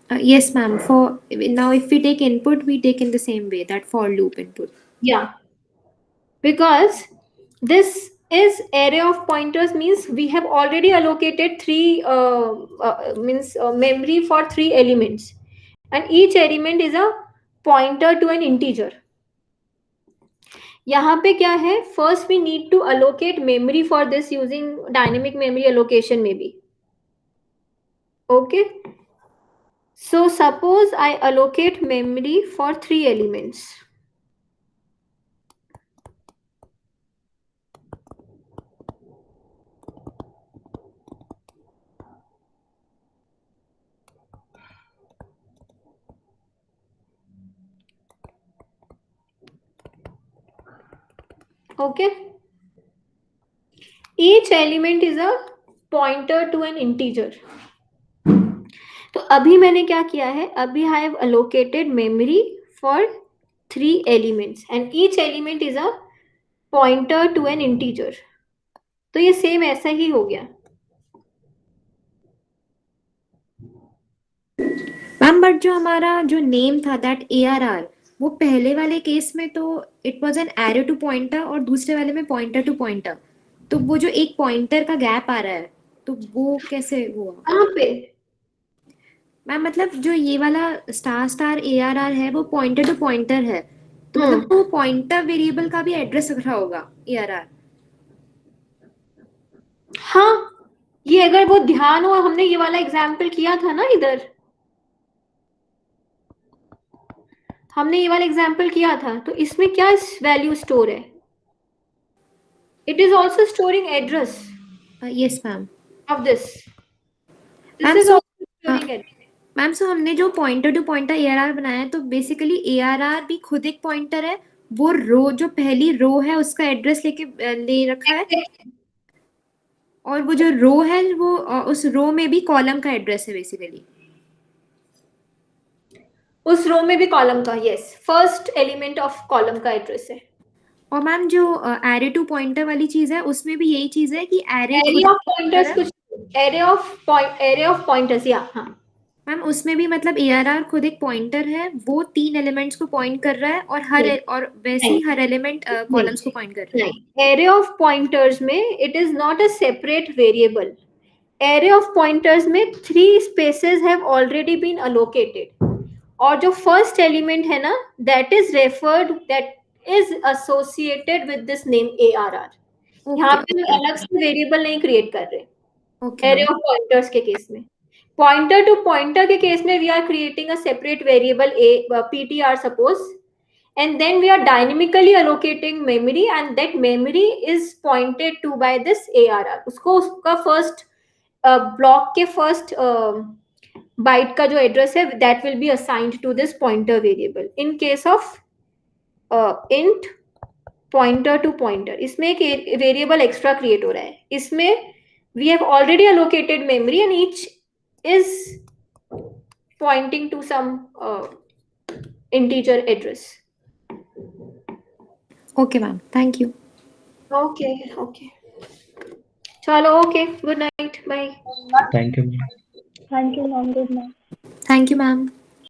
Yes, ma'am. For now, if we take input, we take in the same way, that for loop input. Yeah, because this is array of pointers, means we have already allocated memory for 3 elements, and each element is a pointer to an integer. यहाँ पे क्या है, first we need to allocate memory for this using dynamic memory allocation maybe. Okay, so suppose I allocate memory for 3 elements. Okay, each element is a pointer to an integer. तो अभी मैंने क्या किया है, अभी I have allocated memory for 3 elements and each element is a pointer to an integer. तो ये same ऐसा ही हो गया. मैम बट जो हमारा जो नेम था दैट ARR, वो पहले वाले केस में तो it was an array to pointer और दूसरे वाले में पॉइंटर टू पॉइंटर. तो वो जो एक पॉइंटर का गैप आ रहा है, तो वो कैसे हुआ? कहाँ पे मैम मतलब जो ये वाला स्टार स्टार ARR है वो पॉइंटर टू पॉइंटर है, तो मतलब वो पॉइंटर वेरिएबल का भी एड्रेस रख रहा होगा ARR. हाँ, ये अगर वो ध्यान हो, हमने ये वाला एग्जाम्पल किया था ना, इधर हमने ये वाला एग्जाम्पल किया था, तो इसमें क्या वैल्यू स्टोर है? It is also storing address. Yes ma'am. Of this ma'am is so also storing address. Ma'am so हमने जो पॉइंटर टू पॉइंटर ARR बनाया है, तो बेसिकली ARR भी खुद एक पॉइंटर है, वो रो जो पहली रो है उसका एड्रेस लेके ले रखा है, और वो जो रो है वो उस रो में भी कॉलम का एड्रेस है बेसिकली. उस रो में भी कॉलम का, yes, first element of column का एड्रेस है. और मैम जो एरे टू पॉइंटर वाली चीज है उसमें भी यही चीज है कि एरे ऑफ पॉइंटर्स, कुछ एरे ऑफ पॉइंटर्स. या हाँ मैम, उसमें भी मतलब ARR खुद एक पॉइंटर है, वो 3 एलिमेंट्स को पॉइंट कर रहा है, और और वैसे ही हर एलिमेंट कॉलम्स को पॉइंट कर रहा है. एरे ऑफ पॉइंटर्स में it is not a separate variable. Array of pointers में 3 spaces have already been allocated, और जो फर्स्ट एलिमेंट है ना, that is referred, that is associated with this name ARR. यहाँ पे अलग से वेरिएबल नहीं क्रिएट कर रहे. एरे ऑफ पॉइंटर्स के केस में, पॉइंटर टू पॉइंटर के केस में we are creating a separate variable PTR suppose, and then we are dynamically allocating memory, and that memory is pointed to by this ARR. उसको उसका first block के first bite का जो address है, that will be assigned to this pointer variable. In case of int pointer to pointer, इसमें एक variable extra create हो रहा है. इसमें we have already allocated memory and each is pointing to some integer address. Okay ma'am, thank you. Okay. Chalo, okay, good night, bye. Thank you. Thank you ma'am, good night. Thank you ma'am.